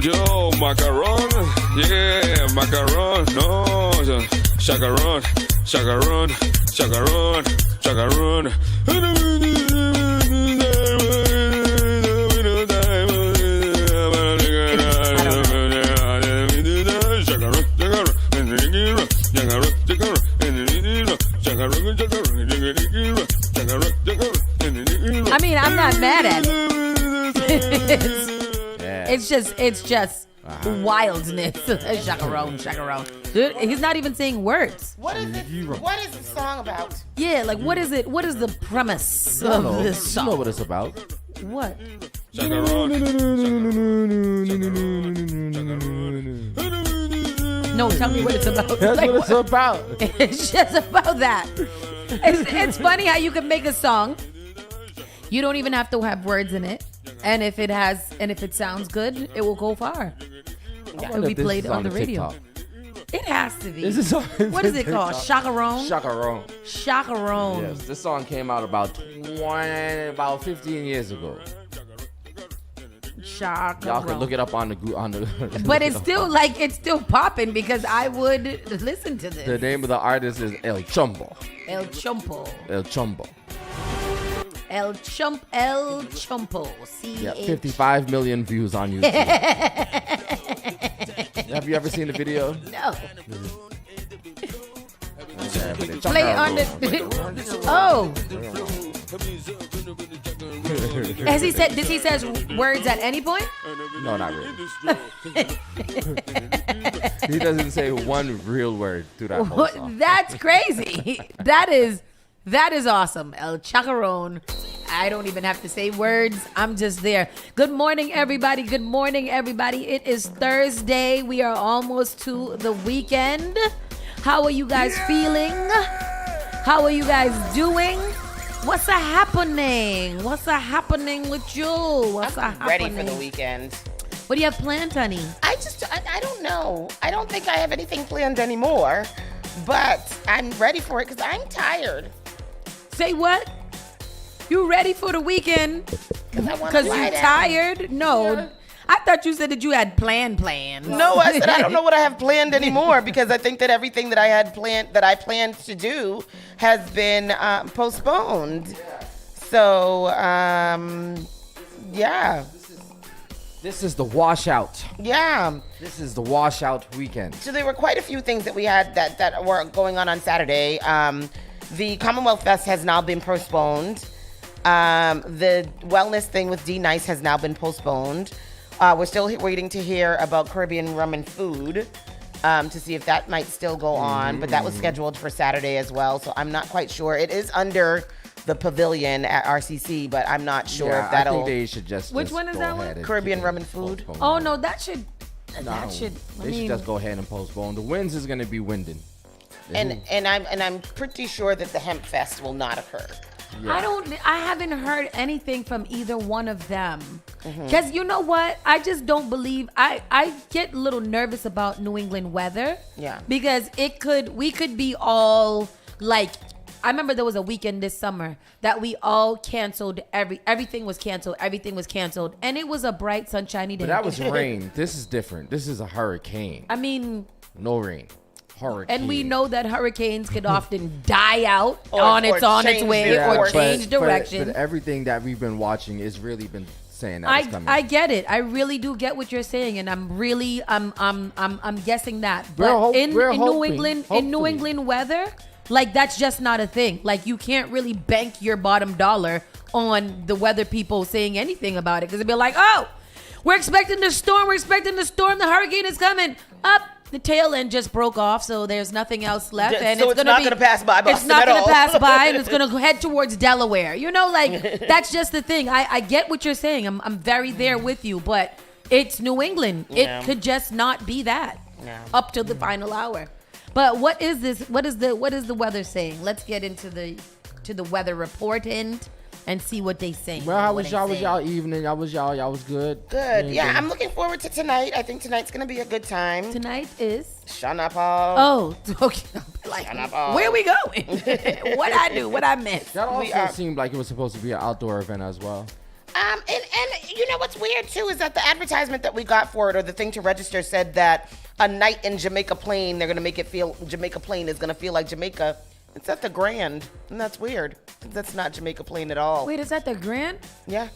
Yo, macaron. Yeah, macaron. No. Chacaron. Chacaron. Chacaron. Chacaron. I mean, I'm not mad at it. It's just wildness. Chacaron. Dude, he's not even saying words. What is the song about? Yeah, like what is it? What is the premise of this song? You know what it's about. What? No, tell me what it's about. That's Like, what it's about. It's just about that. It's funny how you can make a song. You don't even have to have words in it, and if it sounds good, it will go far. It will be played on the radio. It has to be. What is it called? Chacaron? Chacaron. Yes, this song came out about 15 years ago. Chacaron. Y'all can look it up on the. But it's still popping because I would listen to this. The name of the artist is El Chombo. El Chompo. El Chombo. El Chompo. Yeah, 55 million views on YouTube. Have you ever seen the video? No. Play on the. Oh. Does he say words at any point? No, not really. He doesn't say one real word through that whole song. That's crazy. That is awesome. El Chacaron. I don't even have to say words. I'm just there. Good morning, everybody. Good morning, everybody. It is Thursday. We are almost to the weekend. How are you guys feeling? How are you guys doing? What's happening? What's happening with you? I'm ready for the weekend. What do you have planned, honey? I don't know. I don't think I have anything planned anymore, but I'm ready for it because I'm tired. Say what? You ready for the weekend? Because you're tired? No. Yeah. I thought you said that you had plans. No, I said I don't know what I have planned anymore because I think that everything that I planned to do has been postponed. So, yeah. This is the washout. Yeah. This is the washout weekend. So there were quite a few things that we had that were going on Saturday. The Commonwealth Fest has now been postponed. The wellness thing with D Nice has now been postponed. We're still waiting to hear about Caribbean rum and food to see if that might still go on. But that was scheduled for Saturday as well. So I'm not quite sure. It is under the pavilion at RCC, but I'm not sure if that'll. I think they should just. Which one is that one? Caribbean rum and food. Oh no, that should. They should just go ahead and postpone. The winds is going to be winding. And I'm pretty sure that the Hemp Fest will not occur. Yeah. I haven't heard anything from either one of them. Because you know what? I just don't believe, I get a little nervous about New England weather. Yeah. Because we could be all like, I remember there was a weekend this summer that we all canceled, everything was canceled, and it was a bright, sunshiny day. But that was rain. This is different. This is a hurricane. I mean. No rain. Hurricane. And we know that hurricanes could often die out on its way or change direction. But everything that we've been watching has really been saying that it's coming. I get it. I really do get what you're saying, and I'm guessing that. But in New England weather, like that's just not a thing. Like you can't really bank your bottom dollar on the weather people saying anything about it because they'll be like, oh, we're expecting the storm. The hurricane is coming up. The tail end just broke off, so there's nothing else left, and so it's not going to pass by. It's not going to pass by, and it's going to head towards Delaware. You know, like that's just the thing. I get what you're saying. I'm very there with you, but it's New England. Yeah. It could just not be that up to the final hour. But what is this? What is the weather saying? Let's get into the weather report and see what they say. Well, how was y'all evening? Y'all was good? Good. Yeah, I'm looking forward to tonight. I think tonight's going to be a good time. Tonight is? Shanapal. Oh, okay. Like, where are we going? What I do? What I miss? That also seemed like it was supposed to be an outdoor event as well. And you know what's weird too is that the advertisement that we got for it, or the thing to register, said that a night in Jamaica Plain, they're gonna make it feel Jamaica Plain is gonna feel like Jamaica. It's at the Grand, and that's weird. That's not Jamaica Plain at all. Wait, is that the Grand? Yeah.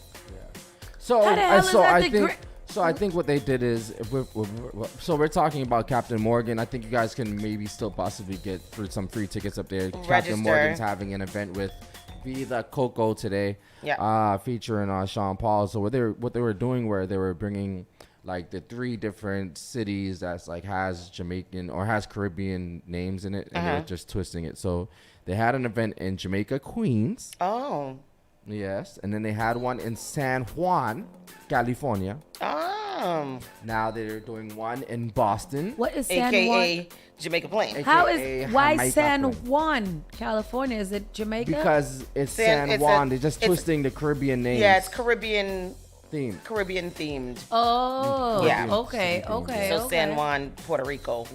So How the hell is that the Grand? So I think what they did is, we're talking about Captain Morgan. I think you guys can maybe still possibly get for some free tickets up there. Register. Captain Morgan's having an event with Vida Coco today, featuring Sean Paul. So what they were doing, where they were bringing like the 3 different cities that's like has Jamaican or has Caribbean names in it, and they're just twisting it. So they had an event in Jamaica, Queens. Oh. Yes, and then they had one in San Juan, California. Now they're doing one in Boston. What is San AKA Juan? Jamaica Plain. Why San Juan, California? Is it Jamaica? Because it's San Juan. They're just twisting the Caribbean names. Yeah, it's Caribbean themed. Caribbean themed. Oh, yeah. Okay. So San Juan, Puerto Rico.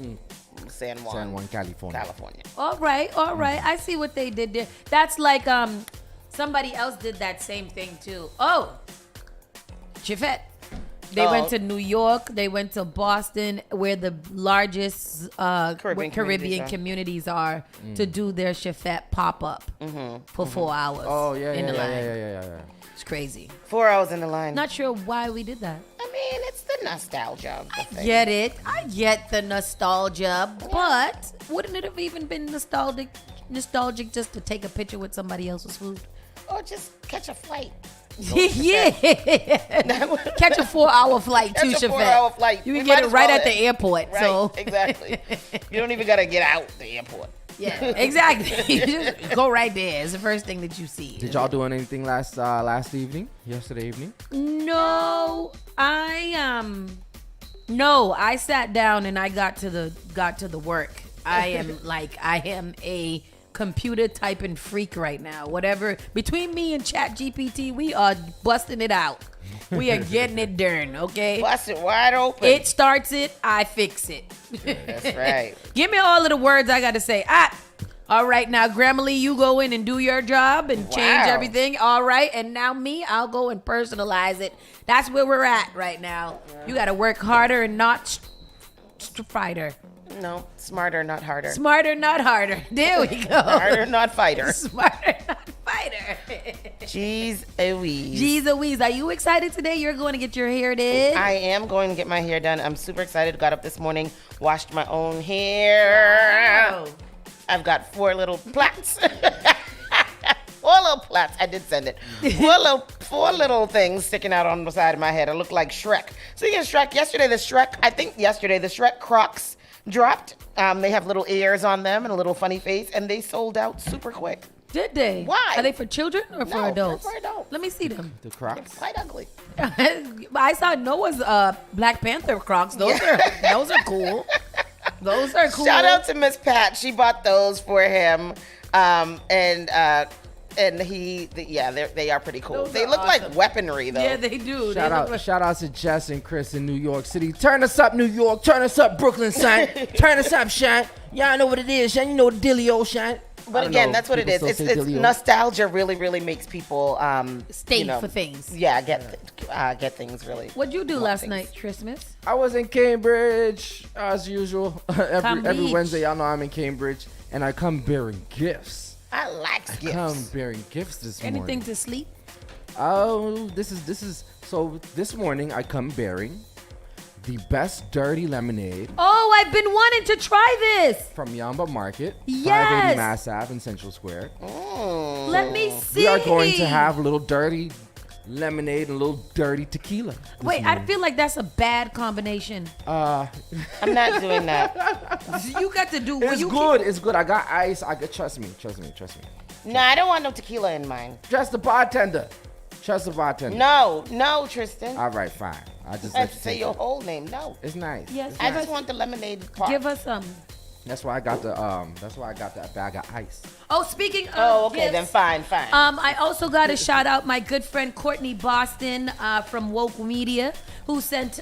San Juan, California. All right. I see what they did there. That's like somebody else did that same thing too. Oh, Chifette. They went to New York. They went to Boston, where the largest Caribbean communities are, to do their Chifette pop-up for 4 hours. Oh, yeah. It's crazy. 4 hours in the line. Not sure why we did that. I mean, it's the nostalgia of the thing. Get it. I get the nostalgia, but wouldn't it have even been nostalgic just to take a picture with somebody else's food? Or just catch a flight. Yeah. Catch a 4-hour flight too, Catch a Chifette. 4-hour flight. You can get it right at the airport. Right, so exactly. You don't even got to get out the airport. Yeah, exactly. You just go right there. It's the first thing that you see. Did y'all do anything yesterday evening? No, I sat down and I got to the work. I am a computer typing freak right now. Whatever, between me and ChatGPT, we are busting it out. We are getting it done, okay? Bust it wide open. It starts it, I fix it. That's right. Give me all of the words I got to say. All right, now Grammarly, you go in and do your job and change everything. All right, and now me, I'll go and personalize it. That's where we're at right now. You got to work harder and not fighter. No, smarter, not harder. Smarter, not harder. There we go. Harder, not fighter. Smarter, not fighter. Jeez Louise. Jeez Louise, are you excited today? You're going to get your hair done? I am going to get my hair done. I'm super excited. Got up this morning, washed my own hair. Wow. I've got 4 little plaits. 4 little plaits. I did send it. 4 little things sticking out on the side of my head. I look like Shrek. Speaking of Shrek, yesterday the Shrek Crocs dropped. They have little ears on them and a little funny face, and they sold out super quick. Did they? Why? Are they for children or for adults? For adults. Let me see them. The Crocs? They're quite ugly. I saw Noah's Black Panther Crocs. Those are cool. Those are cool. Shout out to Miss Pat. She bought those for him. And they are pretty cool. They look awesome. like weaponry though. Yeah, they do. Shout out to Jess and Chris in New York City. Turn us up, New York. Turn us up, Brooklyn, son. Turn us up, Shine. Y'all know what it is, Shine. You know the dealio, Shine. But again, that's what it is. It's nostalgia really, really makes people stay for things. Yeah, get things really. What'd you do last night, Christmas? I was in Cambridge as usual. every Wednesday, y'all know I'm in Cambridge, and I come bearing gifts. I like gifts. Come bearing gifts this morning. Anything to sleep? Oh, so this morning I come bearing the best dirty lemonade. Oh, I've been wanting to try this. From Yamba Market. Yes. 580 Mass Ave in Central Square. Let me see. We are going to have a little dirty lemonade and a little dirty tequila. Wait, morning. I feel like that's a bad combination. I'm not doing that. You got to do. It's good. It's good. I got ice. Trust me. No, I don't want no tequila in mine. Trust the bartender. No, Tristan. All right, fine. I just have to say your whole name. No, it's nice. Yes, I just want the lemonade part. Give us some. That's why I got the bag of ice. Oh, speaking of okay, gifts, then fine. I also got to shout out my good friend Courtney Boston from Woke Media, who sent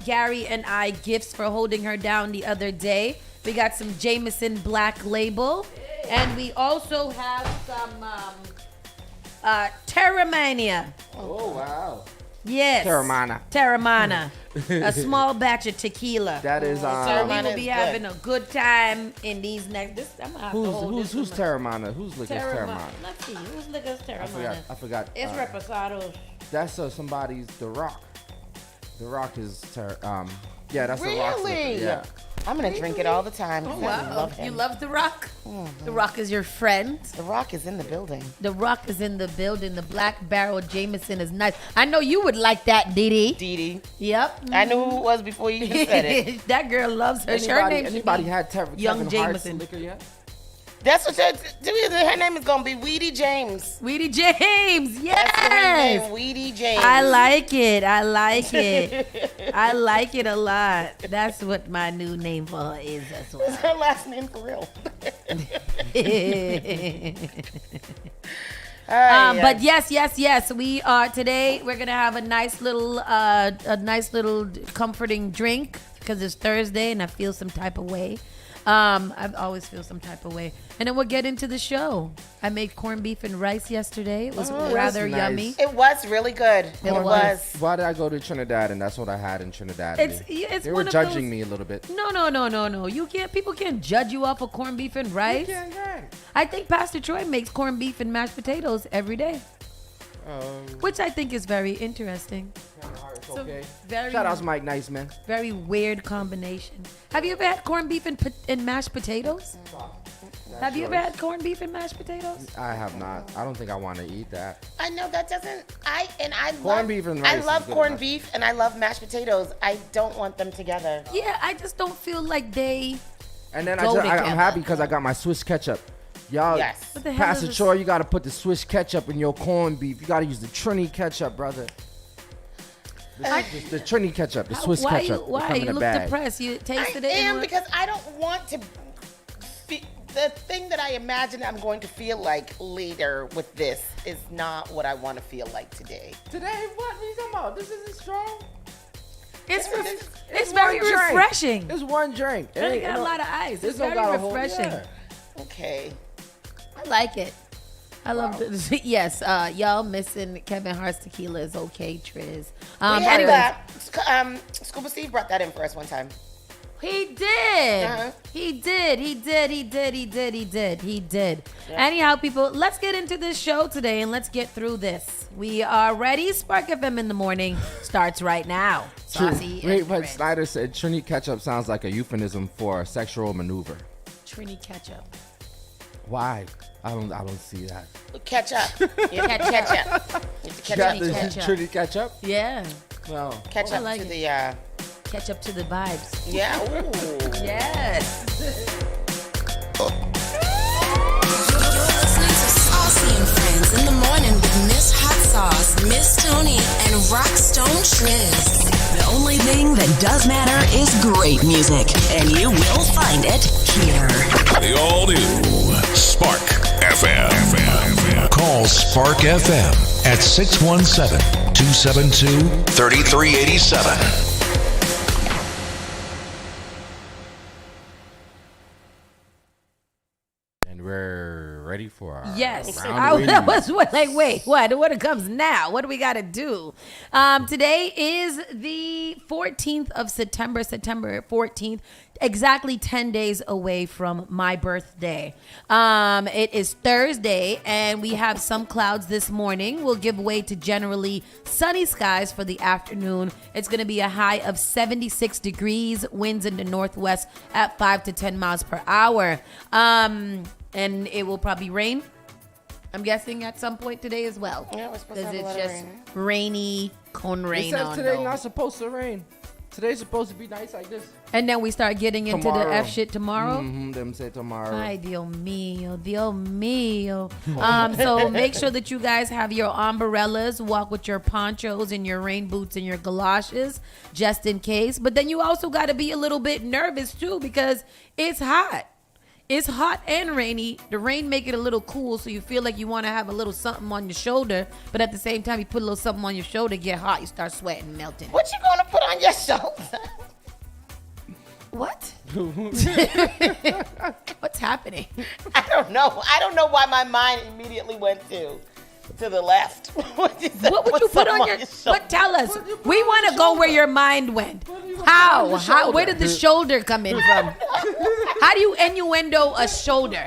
Gary and I gifts for holding her down the other day. We got some Jameson Black Label, and we also have some Terramania. Oh, wow. Yes. Terramana. A small batch of tequila. That is so we will be having a good time in these next. I'm gonna have to hold who's Terramana? Whose liquor is Terramana? Let's see. Whose liquor is Terramana? I forgot. It's Reposado. That's somebody's The Rock. The Rock is yeah, that's really? The Rock's liquor. Yeah. I'm gonna drink it all the time. Oh, wow. I love him. You love The Rock? Mm-hmm. The Rock is your friend. The Rock is in the building. The Rock is in the building. The Black Barrel Jameson is nice. I know you would like that, Dee Dee. Yep. I knew who it was before you even said it. That girl loves her. Anybody had Young Kevin Jameson Hart's liquor yet? That's what her name is gonna be. Weedy James. Weedy James, yes. That's her name, Weedy James. I like it. I like it a lot. That's what my new name for her is. That's what's her last name for real. But yes. We are today. We're gonna have a nice little comforting drink because it's Thursday and I feel some type of way. I always feel some type of way. And then we'll get into the show. I made corned beef and rice yesterday. It was rather yummy. It was really good. It was. Why did I go to Trinidad and that's what I had in Trinidad? They were judging me a little bit. No. You can't. People can't judge you off of corned beef and rice. You can't. I think Pastor Troy makes corned beef and mashed potatoes every day. Which I think is very interesting. Okay. Shout out to Mike Nice, man. Very weird combination. Have you ever had corned beef and mashed potatoes? Have you ever had corned beef and mashed potatoes? I have not. I don't think I want to eat that. I know that doesn't. I corned beef and rice. I love corned beef and I love mashed potatoes. I don't want them together. Yeah, I just don't feel like they. And then I'm happy because I got my Swiss ketchup. Y'all, yes. Pastor Troy, you got to put the Swiss ketchup in your corned beef. You got to use the Trini ketchup, brother. The Trini ketchup, the Swiss ketchup. Why you look depressed? You tasted it? I am because I don't want to. The thing that I imagine I'm going to feel like later with this is not what I want to feel like today. Today? What are you talking about? This isn't strong. It's very refreshing. It's one drink. It got a lot of ice. It's very refreshing. Okay. I like it. I love it. Yes, y'all missing Kevin Hart's tequila is okay, Triz. Scuba Steve brought that in for us one time. He did. Uh-huh. He did. Yeah. Anyhow, people, let's get into this show today and let's get through this. We are ready. Spark FM in the morning starts right now. Saucy. Wait, but Snyder said Trini ketchup sounds like a euphemism for a sexual maneuver. Trini ketchup. Why? I don't see that. Ketchup. Ketchup. Trini ketchup? Yeah. Well, ketchup like to the ketchup to the vibes. Yeah. Ooh. Yes. You're listening to Saucy and Friends in the morning with Miss Hot Sauce, Miss Tony, and Rockstone Triz. The only thing that does matter is great music, and you will find it here. The all-new Spark FM. Call Spark FM at 617-272-3387. We're ready for our yes. That was wait, what comes now? What do we got to do? Today is the 14th of September 14th, exactly 10 days away from my birthday. It is Thursday, and we have some clouds this morning. We'll give way to generally sunny skies for the afternoon. It's going to be a high of 76 degrees, winds in the northwest at 5 to 10 miles per hour. And it will probably rain, I'm guessing, at some point today as well. Yeah, we're supposed to have a lot of rain. Rainy, con rain. It says today not supposed to rain. Today's supposed to be nice like this. And then we start getting into the F shit tomorrow. Them say tomorrow. Ay, Dios mío. So make sure that you guys have your umbrellas, walk with your ponchos and your rain boots and your galoshes, just in case. But then you also got to be a little bit nervous too, because it's hot. It's hot and rainy. The rain make it a little cool, so you feel like you want to have a little something on your shoulder. But at the same time, you put a little something on your shoulder, get hot, you start sweating, melting. What you gonna put on your shoulder? What? What's happening? I don't know. I don't know why my mind immediately went to To the left. What would you put on your shoulder? But tell us. We want to go where your mind went. How? Where did the shoulder come in from? How do you innuendo a shoulder?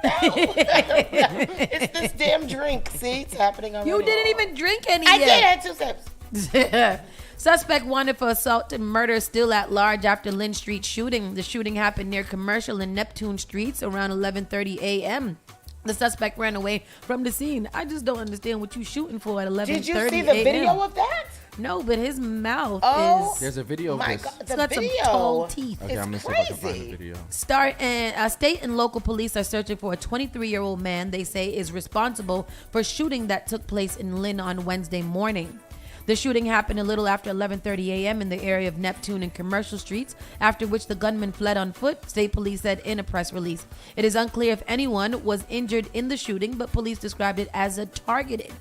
I don't know. It's this damn drink. See, it's happening already. You didn't even drink any I yet. did. I had 2 sips. Suspect wanted for assault and murder still at large after Lynn Street shooting. The shooting happened near Commercial and Neptune Streets around 11:30 a.m. The suspect ran away from the scene. I just don't understand what you shooting for at 11:30 a.m. Did you see the video of that? No, but his mouth is... There's a video of this. It's got some tall teeth. Okay, I'm it's gonna see if I can find crazy. the video. State and local police are searching for a 23-year-old man they say is responsible for shooting that took place in Lynn on Wednesday morning. The shooting happened a little after 11:30 a.m. in the area of Neptune and Commercial Streets, after which the gunman fled on foot, state police said in a press release. It is unclear if anyone was injured in the shooting, but police described it as a targeted.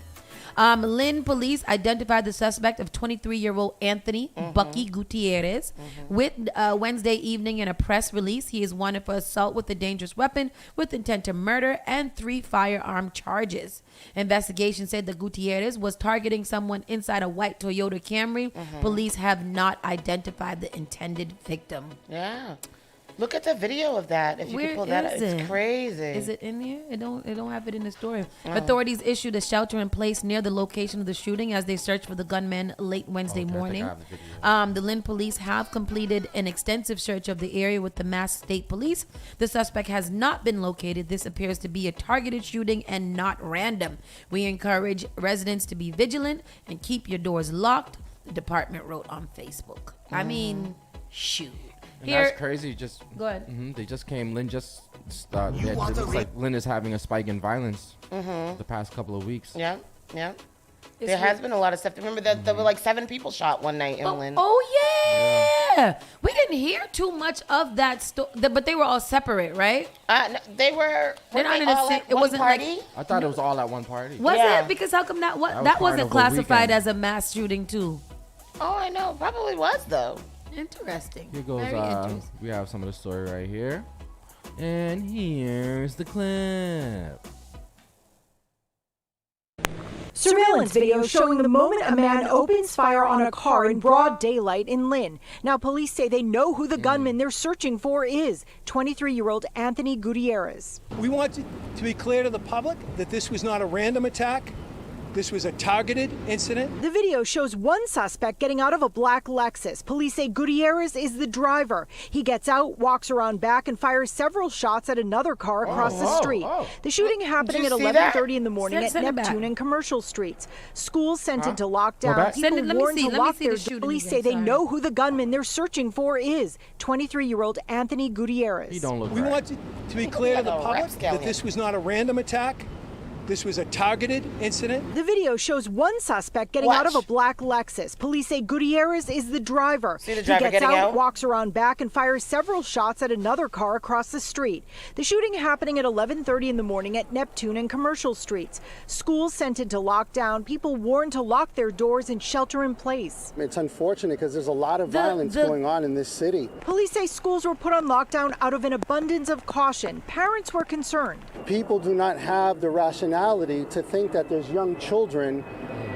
Lynn police identified the suspect of 23-year-old Anthony Bucky Gutierrez with Wednesday evening in a press release. He is wanted for assault with a dangerous weapon with intent to murder and 3 firearm charges. Investigation said that Gutierrez was targeting someone inside a white Toyota Camry. Police have not identified the intended victim. Yeah. Look at the video of that. If you Where can pull that up, is it's it? crazy. Is it in here? It don't have it in the story. Authorities issued a shelter in place near the location of the shooting as they searched for the gunman late Wednesday morning. The Lynn police have completed an extensive search of the area with the Mass State Police. The suspect has not been located. This appears to be a targeted shooting and not random. We encourage residents to be vigilant and keep your doors locked, the department wrote on Facebook. I mean, shoot. And that's crazy. Just go ahead. They just came. Lynn just started. It looks like Lynn is having a spike in violence the past couple of weeks. Yeah. There has been a lot of stuff. Remember that there were like 7 people shot one night in Lynn. Oh yeah. We didn't hear too much of that story, but they were all separate, right? No, they were. They're not they in a all si- at it one wasn't like- party? I thought it was all at one party. Was Yeah. it? Because how come that was wasn't Carnival classified weekend. as a mass shooting too? Oh, I know. Probably was though. Interesting. Here goes. Very interesting. We have some of the story right here, and here's the clip. Surveillance video showing the moment a man opens fire on a car in broad daylight in Lynn. Now, police say they know who the gunman they're searching for is, 23-year-old Anthony Gutierrez. We want to be clear to the public that this was not a random attack. This was a targeted incident. The video shows one suspect getting out of a black Lexus. Police say Gutierrez is the driver. He gets out, walks around back, and fires several shots at another car across the street. The shooting happening at 11:30 in the morning at Neptune and Commercial Streets. Schools sent into lockdown. People warned to lock their doors. Police say they know who the gunman they're searching for is, 23-year-old Anthony Gutierrez. You don't look We right. want to be clear to the public that this was not a random attack. This was a targeted incident. The video shows one suspect getting out of a black Lexus. Police say Gutierrez is the driver. See the driver he gets getting out? walks around back, and fires several shots at another car across the street. The shooting happening at 11:30 in the morning at Neptune and Commercial Streets. Schools sent into lockdown. People warned to lock their doors and shelter in place. It's unfortunate because there's a lot of violence going on in this city. Police say schools were put on lockdown out of an abundance of caution. Parents were concerned. People do not have the rationality to think that there's young children.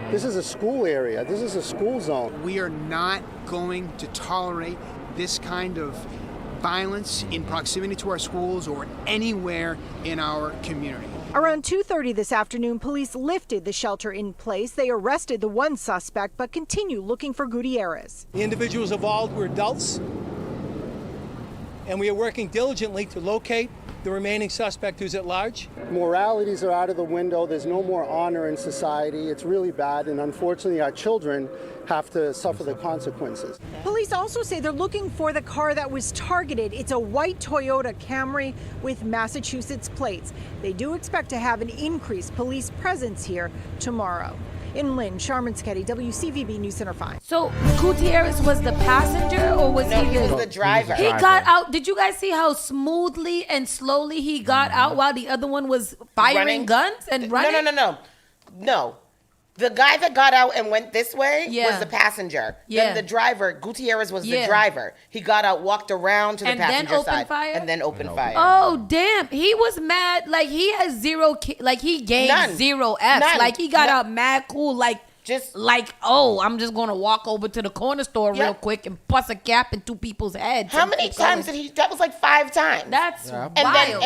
This is a school area. This is a school zone. We are not going to tolerate this kind of violence in proximity to our schools or anywhere in our community. Around 2:30 this afternoon, police lifted the shelter in place. They arrested the one suspect but continue looking for Gutierrez. The individuals involved were adults, and we are working diligently to locate the remaining suspect who's at large. Moralities are out of the window. There's no more honor in society. It's really bad, and unfortunately our children have to suffer the consequences. Police also say they're looking for the car that was targeted. It's a white Toyota Camry with Massachusetts plates. They do expect to have an increased police presence here tomorrow. In Lynn, Charmin Sketty, WCVB News Center 5. So Gutierrez was the passenger, or was he was the driver? He got out. Did you guys see how smoothly and slowly he got out while the other one was firing guns and running? No. The guy that got out and went this way was the passenger. Then the driver, Gutierrez, was the driver. He got out, walked around to the passenger side, and then opened fire. Oh, damn. He was mad. Like, he has zero, he gained 0 Fs. None. Like, he got out mad cool. Like, I'm just going to walk over to the corner store real quick and bust a cap in 2 people's heads. How many times did he? That was like 5 times. That's wild.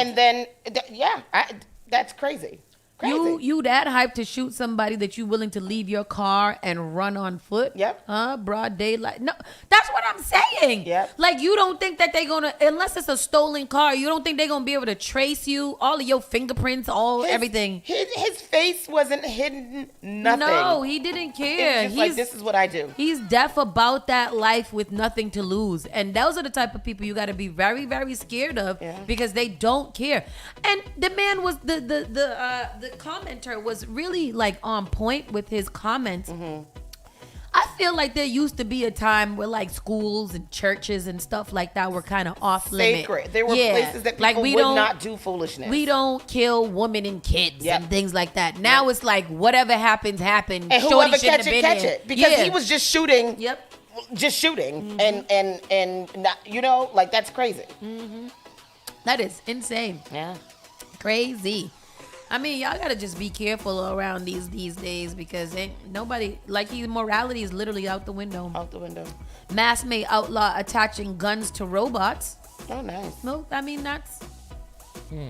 That's crazy. You that hyped to shoot somebody that you willing to leave your car and run on foot? Yep. Broad daylight. No, that's what I'm saying. Yep. Like, you don't think that they're gonna, unless it's a stolen car, you don't think they're gonna be able to trace you, all of your fingerprints, everything. His face wasn't hidden, nothing. No, he didn't care. He's like, this is what I do. He's deaf about that life with nothing to lose. And those are the type of people you gotta be very, very scared of because they don't care. And the man was, the commenter was really like on point with his comments. I feel like there used to be a time where like schools and churches and stuff like that were kind of off limit. Sacred. There were places that people would not do foolishness. We don't kill women and kids and things like that. Now it's like whatever happens. And whoever catch it. Because he was just shooting. Just shooting. And not, like that's crazy. That is insane. Yeah. Crazy. I mean, y'all gotta just be careful around these days because ain't nobody, like, morality is literally out the window. Out the window. Mass may outlaw attaching guns to robots. Oh, nice. No, I mean, that's...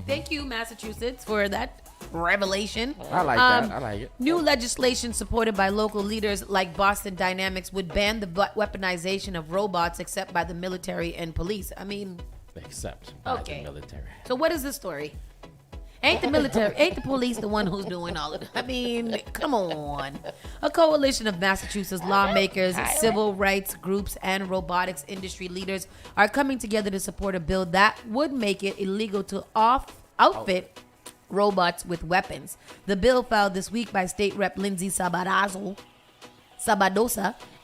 Thank you, Massachusetts, for that revelation. I like that. I like it. New legislation supported by local leaders like Boston Dynamics would ban the weaponization of robots except by the military and police. I mean... Except by the military. So what is the story? Ain't the police the one who's doing all of it? I mean, come on. A coalition of Massachusetts lawmakers, civil rights groups, and robotics industry leaders are coming together to support a bill that would make it illegal to outfit robots with weapons. The bill filed this week by State Rep Lindsay Sabadosa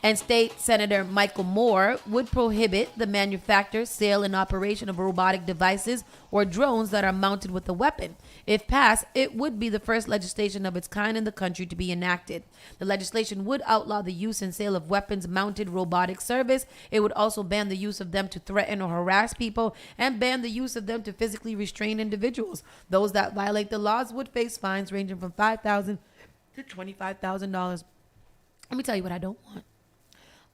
and State Senator Michael Moore would prohibit the manufacture, sale, and operation of robotic devices or drones that are mounted with a weapon. If passed, it would be the first legislation of its kind in the country to be enacted. The legislation would outlaw the use and sale of weapons-mounted robotic service. It would also ban the use of them to threaten or harass people and ban the use of them to physically restrain individuals. Those that violate the laws would face fines ranging from $5,000 to $25,000. Let me tell you what I don't want.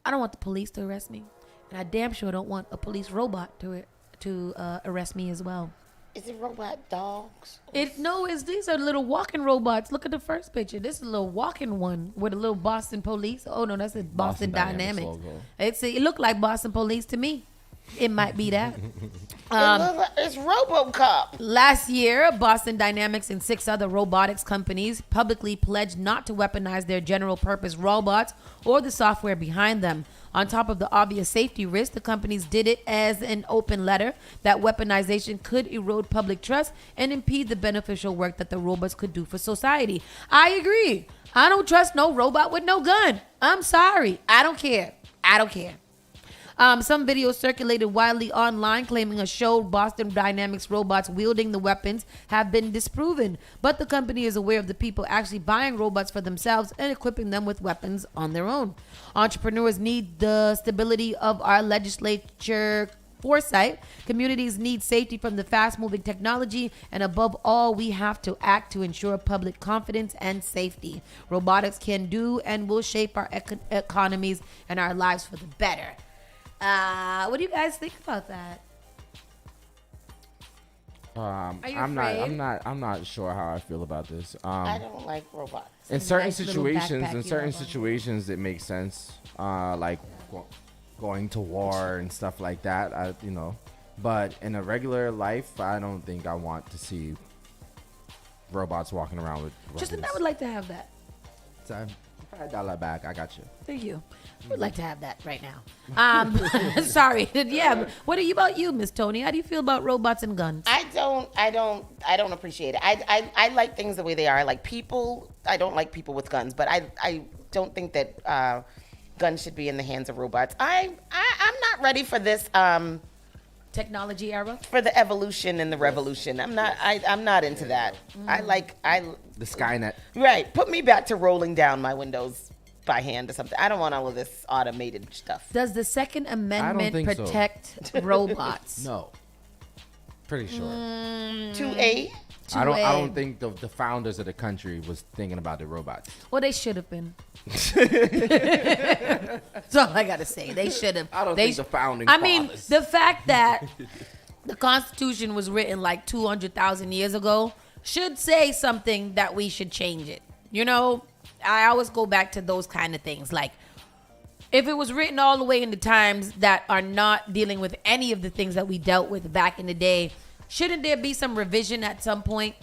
I don't want the police to arrest me. And I damn sure don't want a police robot to arrest me as well. Is it robot dogs? These are little walking robots. Look at the first picture. This is a little walking one with a little Boston Police. Oh no, that's a Boston Dynamics. It looked like Boston Police to me. It might be that. It's RoboCop. Last year, Boston Dynamics and 6 other robotics companies publicly pledged not to weaponize their general purpose robots or the software behind them. On top of the obvious safety risk, the companies did it as an open letter that weaponization could erode public trust and impede the beneficial work that the robots could do for society. I agree. I don't trust no robot with no gun. I'm sorry. I don't care. Some videos circulated widely online claiming a show Boston Dynamics robots wielding the weapons have been disproven, but the company is aware of the people actually buying robots for themselves and equipping them with weapons on their own. Entrepreneurs need the stability of our legislature foresight. Communities need safety from the fast-moving technology, and above all, we have to act to ensure public confidence and safety. Robotics can do and will shape our economies and our lives for the better. What do you guys think about that? I'm not sure how I feel about this. I don't like robots. In certain situations, it makes sense. Like going to war and stuff like that. But in a regular life, I don't think I want to see robots walking around with weapons. Justin, I would like to have that. $5 back, I got you. Thank you. I would like to have that right now. Sorry. Yeah. What about you, Miss Tony? How do you feel about robots and guns? I don't appreciate it. I like things the way they are. I like people. I don't like people with guns, but I don't think that guns should be in the hands of robots. I'm not ready for this technology era? For the evolution and the revolution. I'm not into that. I the Skynet. Right. Put me back to rolling down my windows by hand or something. I don't want all of this automated stuff. Does the Second Amendment protect robots? No. Pretty sure. 2A? I don't think the founders of the country was thinking about the robots. Well, they should have been. That's all I gotta say. They should have. I don't think the founding fathers. I mean, the fact that the Constitution was written like 200,000 years ago should say something that we should change it. You know, I always go back to those kind of things. Like, if it was written all the way into times that are not dealing with any of the things that we dealt with back in the day, shouldn't there be some revision at some point?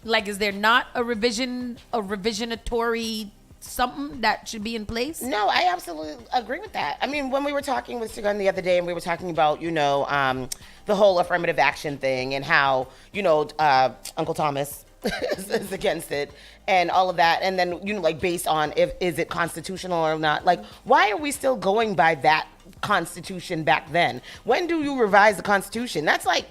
Like, is there not a revisionatory something that should be in place? No, I absolutely agree with that. I mean, when we were talking with Sugan the other day and we were talking about, the whole affirmative action thing and how, Uncle Thomas is against it and all of that. And then, based on is it constitutional or not? Like, why are we still going by that Constitution back then? When do you revise the Constitution? That's like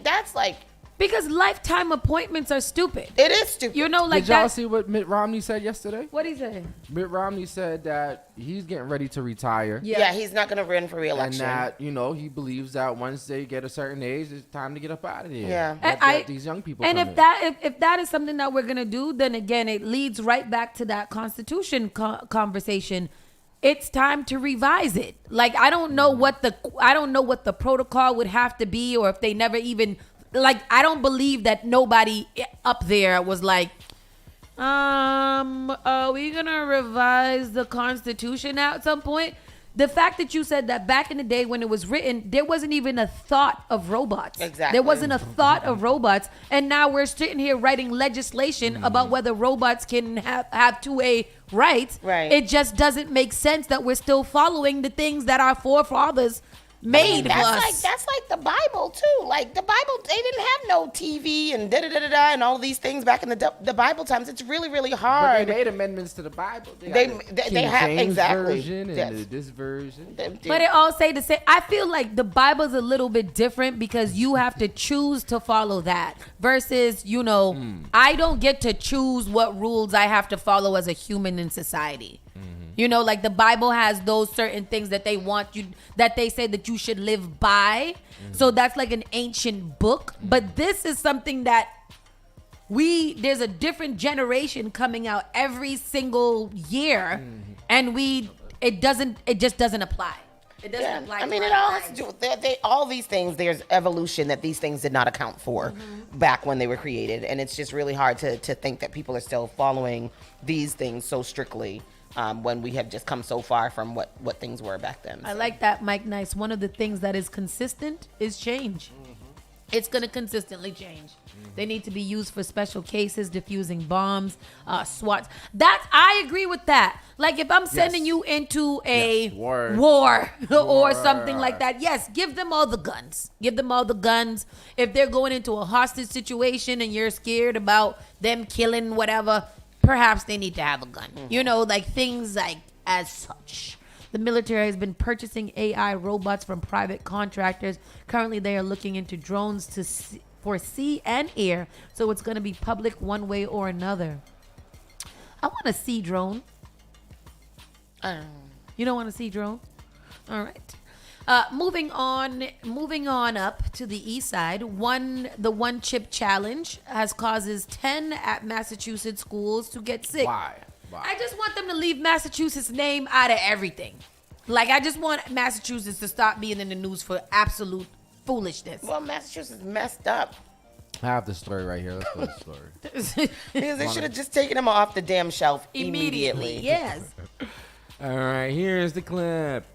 because lifetime appointments are stupid. It is stupid. Did y'all see what Mitt Romney said yesterday? What did he say? Mitt Romney said that he's getting ready to retire. Yeah, he's not going to run for re-election. And that, he believes that once they get a certain age, it's time to get up out of there. Yeah. Let these young people and come if that is something that we're going to do, then again, it leads right back to that Constitution conversation. It's time to revise it. Like, I don't know what the protocol would have to be, or if they never even, like, I don't believe that nobody up there was like, are we gonna revise the Constitution at some point? The fact that you said that back in the day when it was written, there wasn't even a thought of robots. Exactly. There wasn't a thought of robots. And now we're sitting here writing legislation about whether robots can have 2A rights. Right. It just doesn't make sense that we're still following the things that our forefathers made for us. That's like the Bible too. Like the Bible, they didn't have no TV and and all these things back in the Bible times. It's really, really hard. But they made amendments to the Bible. They have James exactly version and this version. But it all say the same. I feel like the Bible's a little bit different because you have to choose to follow that versus, I don't get to choose what rules I have to follow as a human in society. Like the Bible has those certain things that they want you, that they say that you should live by. So that's like an ancient book. But this is something that there's a different generation coming out every single year. And it just doesn't apply. It doesn't apply. I mean, it all has to do with all these things. There's evolution that these things did not account for back when they were created. And it's just really hard to think that people are still following these things so strictly. When we have just come so far from what things were back then. I like that, Mike Nice. One of the things that is consistent is change. It's going to consistently change. They need to be used for special cases, diffusing bombs, SWAT. I agree with that. Like if I'm sending you into a war or something like that, yes, give them all the guns. Give them all the guns. If they're going into a hostage situation and you're scared about them killing whatever, perhaps they need to have a gun. Like things like as such. The military has been purchasing AI robots from private contractors. Currently, they are looking into drones for sea and air. So it's going to be public one way or another. I want a sea drone. You don't want a sea drone? All right. Moving on up to the east side, the one chip challenge has causes 10 at Massachusetts schools to get sick. Why? I just want them to leave Massachusetts' name out of everything. Like, I just want Massachusetts to stop being in the news for absolute foolishness. Well, Massachusetts messed up. I have the story right here. Let's go to the story. Because they should have just taken them off the damn shelf immediately. Yes. All right, here's the clip.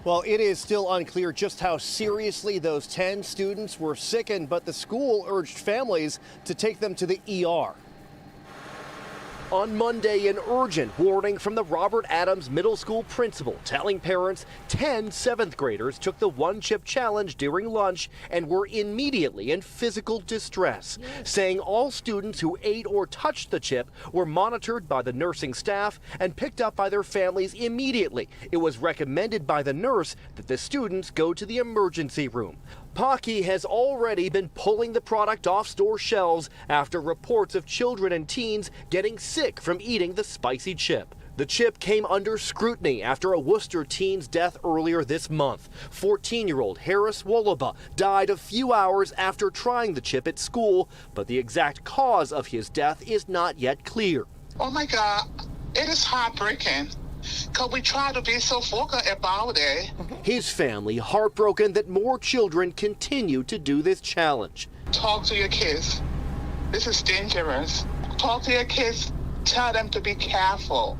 Well, it is still unclear just how seriously those 10 students were sickened, but the school urged families to take them to the ER. On Monday, an urgent warning from the Robert Adams Middle School principal telling parents 10 seventh graders took the one-chip challenge during lunch and were immediately in physical distress, saying all students who ate or touched the chip were monitored by the nursing staff and picked up by their families immediately. It was recommended by the nurse that the students go to the emergency room. Pocky has already been pulling the product off store shelves after reports of children and teens getting sick from eating the spicy chip. The chip came under scrutiny after a Worcester teen's death earlier this month. 14-year-old Harris Wolaba died a few hours after trying the chip at school, but the exact cause of his death is not yet clear. Oh my God, it is heartbreaking. Because we try to be so vocal about it. His family heartbroken that more children continue to do this challenge. Talk to your kids. This is dangerous. Talk to your kids. Tell them to be careful.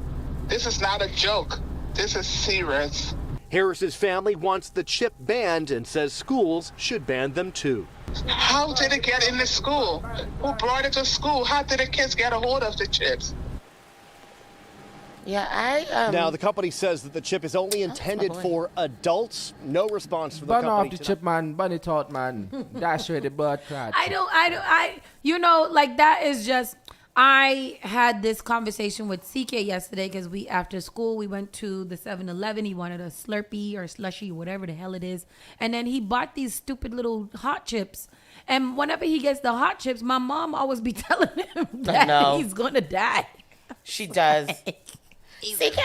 This is not a joke. This is serious. Harris's family wants the chip banned and says schools should ban them too. How did it get in the school? Who brought it to school? How did the kids get a hold of the chips? Yeah, Now, the company says that the chip is only intended for adults. No response from the company. Burn off the chip, man. Bunny thought, man. That's where the bird cried. That is just, I had this conversation with CK yesterday because after school, we went to the 7-Eleven. He wanted a Slurpee or slushy, whatever the hell it is. And then he bought these stupid little hot chips. And whenever he gets the hot chips, my mom always be telling him that he's going to die. She does. CK,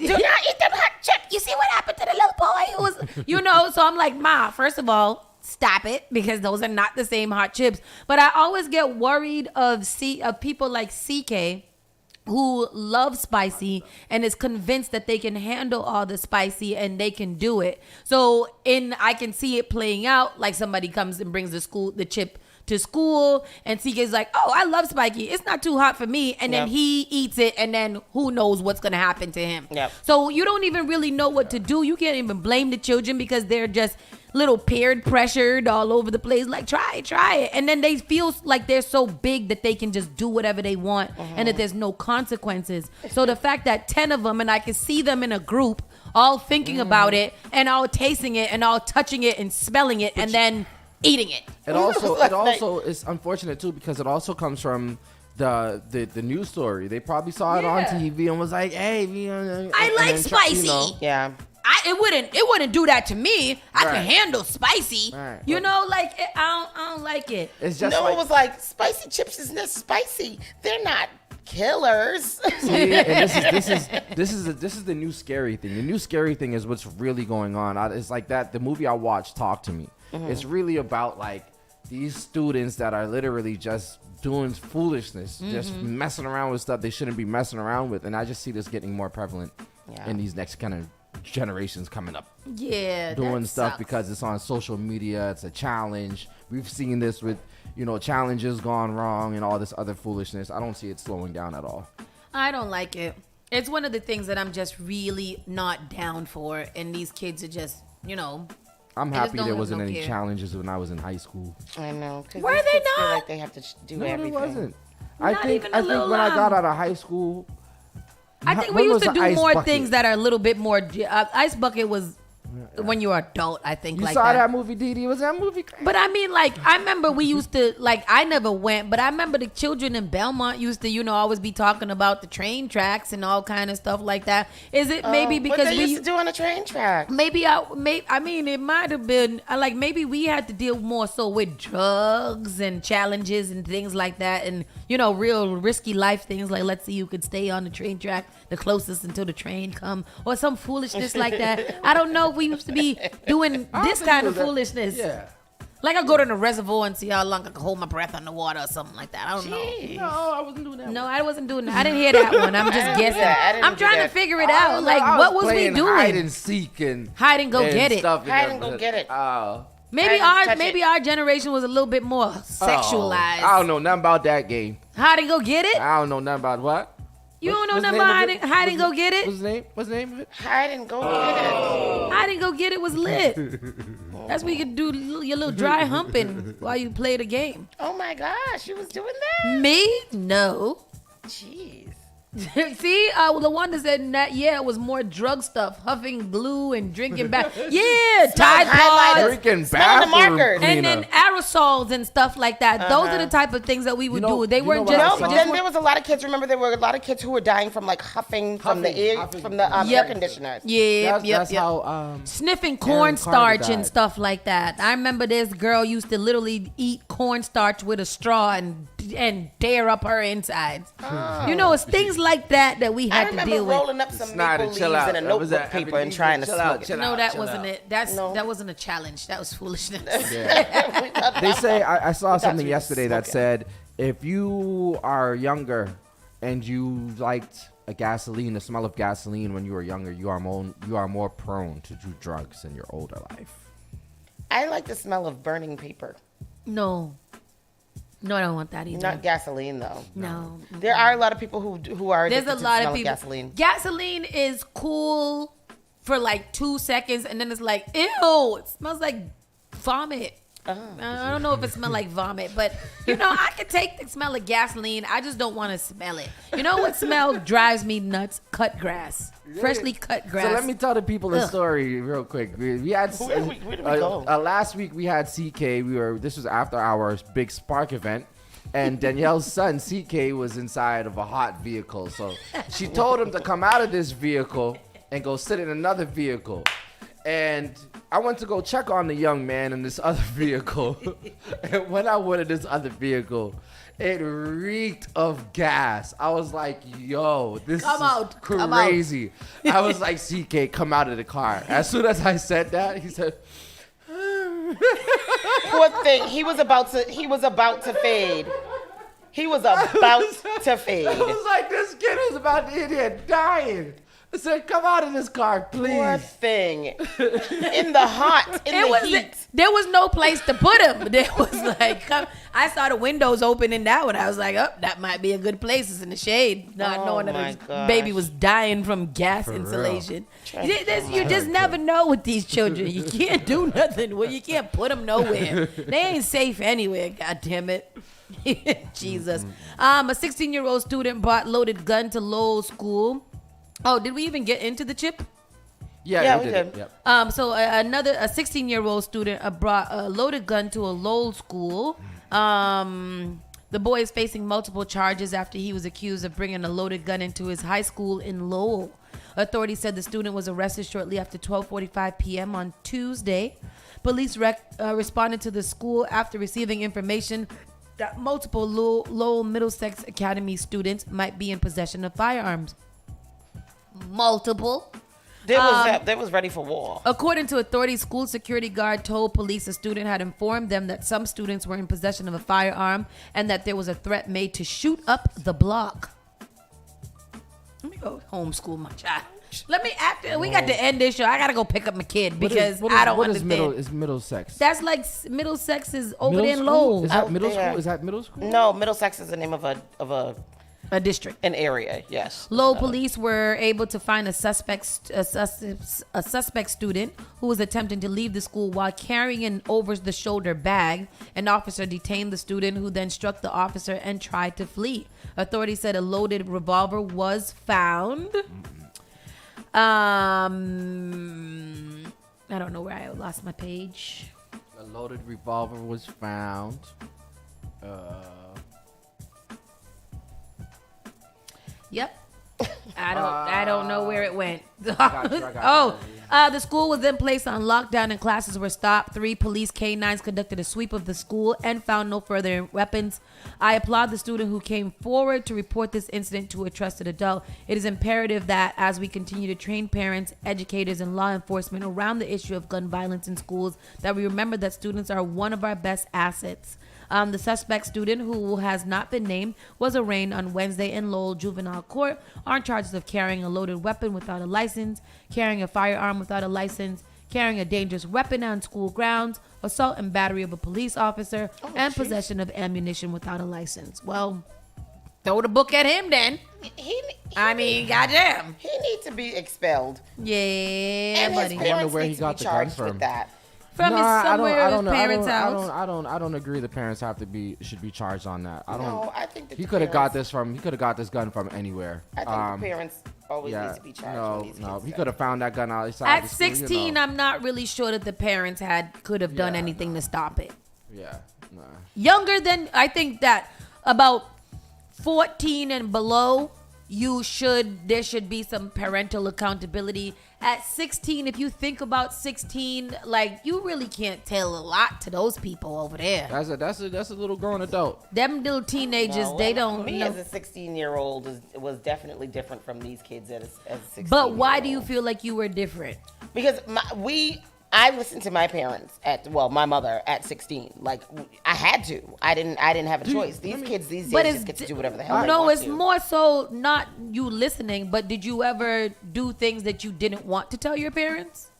do not eat them hot chip. You see what happened to the little boy who was, so I'm like, Ma, first of all, stop it, because those are not the same hot chips. But I always get worried of people like CK who love spicy and is convinced that they can handle all the spicy and they can do it. So I can see it playing out, like somebody comes and brings the chip to school and CK's like, oh, I love spicy. It's not too hot for me. And then he eats it and then who knows what's going to happen to him. Yep. So you don't even really know what to do. You can't even blame the children because they're just little peer pressured all over the place. Like, try it. And then they feel like they're so big that they can just do whatever they want and that there's no consequences. So the fact that 10 of them, and I can see them in a group all thinking about it and all tasting it and all touching it and smelling it and then eating it. It also is unfortunate too because it also comes from the news story. They probably saw it on TV and was like, "Hey, I like spicy." Yeah. It wouldn't do that to me. I can handle spicy. Right. I don't like it. It's just it was like spicy chips isn't spicy. They're not killers. See, and this is the new scary thing. The new scary thing is what's really going on. It's like that. The movie I watched, Talk to Me. It's really about like these students that are literally just doing foolishness, just messing around with stuff they shouldn't be messing around with. And I just see this getting more prevalent in these next kind of generations coming up. Yeah, doing that stuff sucks. because it's on social media. It's a challenge. We've seen this with challenges gone wrong and all this other foolishness. I don't see it slowing down at all. I don't like it. It's one of the things that I'm just really not down for. And these kids are just, I'm happy there wasn't any challenges when I was in high school. I know. Were they not? Feel like they have to do everything. No, there wasn't. Not I think even a little, when I got out of high school, I think we used to do more things that are a little bit more. Ice Bucket was when you were adult, I think. You like saw that movie, Dee? Was that movie crazy? But I mean, I remember we used to, I never went, but I remember the children in Belmont used to, always be talking about the train tracks and all kind of stuff like that. Is it maybe because what they used to do on a train track? It might have been, maybe we had to deal more so with drugs and challenges and things like that and, real risky life things like, let's see who could stay on the train track the closest until the train come or some foolishness like that. I don't know if we used to be doing this kind of foolishness. Yeah. Like I go to the reservoir and see how long I can hold my breath underwater or something like that. I don't know. No, I wasn't doing that. No, I wasn't doing that. I didn't hear that one. I'm just guessing. I'm trying to figure it out. What was we doing? Hide and seek and hide and go get it. Hide and go get it. Maybe our generation was a little bit more sexualized. I don't know nothing about that game. Hide and go get it? I don't know nothing about what? You don't know nothing about hide and go get it? What's the name of it? Hide and go get it. Hide and go get it was lit. That's where you could do your little dry humping while you play the game. Oh my gosh, you was doing that? Me? No. Jeez. See, the one that said that, it was more drug stuff, huffing glue and drinking Yeah, Tide Pods, drinking bathroom cleaner. And then aerosols and stuff like that. Those are the type of things that we would do. They weren't just. No, but then there was a lot of kids. Remember, there were a lot of kids who were dying from like huffing from the air conditioners. That's how sniffing cornstarch and stuff like that. I remember this girl used to literally eat cornstarch with a straw and tear up her insides. It's things like that we had to deal with. I remember rolling up some maple leaves in a notebook paper and trying to smoke it. No, that wasn't it. That wasn't a challenge. That was foolishness. They say, I saw something yesterday that said, if you are younger and you liked the smell of gasoline when you were younger, you are more prone to do drugs in your older life. I like the smell of burning paper. No, I don't want that either. Not gasoline, though. No. There are a lot of people who are addicted to the smell of gasoline. Gasoline is cool for like 2 seconds, and then it's like, ew, it smells like vomit. I don't know if it smells like vomit, but I could take the smell of gasoline. I just don't want to smell it. You know what smell drives me nuts? Cut grass. Freshly cut grass. So let me tell the people a story real quick. We had where did we go? Last week we had CK. This was after our big Spark event. And Danielle's son, CK, was inside of a hot vehicle. So she told him to come out of this vehicle and go sit in another vehicle. And I went to go check on the young man in this other vehicle. And when I went in this other vehicle, it reeked of gas. I was like, yo, this is crazy. I was like, CK, come out of the car. As soon as I said that, he said, poor thing. He was about to fade. He was about to fade. I was like, this kid is about to idiot dying. I said, come out of this car, please. Poor thing. In the heat. There was no place to put him. There was like, I saw the windows opening down, and I was like, that might be a good place. It's in the shade. Not knowing that his baby was dying from gas insulation. You just never know with these children. You can't do nothing. Well, you can't put them nowhere. They ain't safe anywhere, God damn it. Jesus. A 16-year-old student brought loaded gun to Lowell School. Oh, did we even get into the chip? Yeah, we did. Yep. So a 16-year-old student brought a loaded gun to a Lowell school. The boy is facing multiple charges after he was accused of bringing a loaded gun into his high school in Lowell. Authorities said the student was arrested shortly after 12:45 p.m. on Tuesday. Police responded to the school after receiving information that multiple Lowell Middlesex Academy students might be in possession of firearms. Multiple. They was ready for war. According to authorities, school security guard told police a student had informed them that some students were in possession of a firearm and that there was a threat made to shoot up the block. Let me go homeschool my child. We got to end this show. I got to go pick up my kid because I don't understand. Is Middlesex? That's like Middlesex is over there in Lowell. Is that middle school? Is that middle school? No, Middlesex is the name of a district, an area. Yes. Lowell police were able to find a suspect student who was attempting to leave the school while carrying an over-the-shoulder bag. An officer detained the student, who then struck the officer and tried to flee. Authorities said a loaded revolver was found. I don't know where I lost my page. A loaded revolver was found. Yep. I don't know where it went. The school was then placed on lockdown and classes were stopped. 3 police K-9s conducted a sweep of the school and found no further weapons. I applaud the student who came forward to report this incident to a trusted adult. It is imperative that as we continue to train parents, educators, and law enforcement around the issue of gun violence in schools, that we remember that students are one of our best assets. The suspect student, who has not been named, was arraigned on Wednesday in Lowell Juvenile Court on charges of carrying a loaded weapon without a license, carrying a firearm without a license, carrying a dangerous weapon on school grounds, assault and battery of a police officer, and possession of ammunition without a license. Well, throw the book at him then. Goddamn. He needs to be expelled. Yeah, and buddy. His parents I wonder where need he to got be the gun charged from. with that. from his somewhere his parents' house. I don't agree. The parents should be charged on that. I think that he could have got this gun from anywhere. I think the parents always need to be charged. No, he could have found that gun outside. At 16, I'm not really sure that the parents could have done anything to stop it. Yeah, nah. Younger than, I think that about 14 and below, there should be some parental accountability. At 16, if you think about 16, like, you really can't tell a lot to those people over there. That's a little grown adult. Them little teenagers, they don't me know. As a 16-year-old was definitely different from these kids as 16. But why do you feel like you were different? Because I listened to my parents my mother at 16. Like, I had to. I didn't have a choice. These kids these days just get to do whatever the hell they want to. No, it's more so not you listening, but did you ever do things that you didn't want to tell your parents?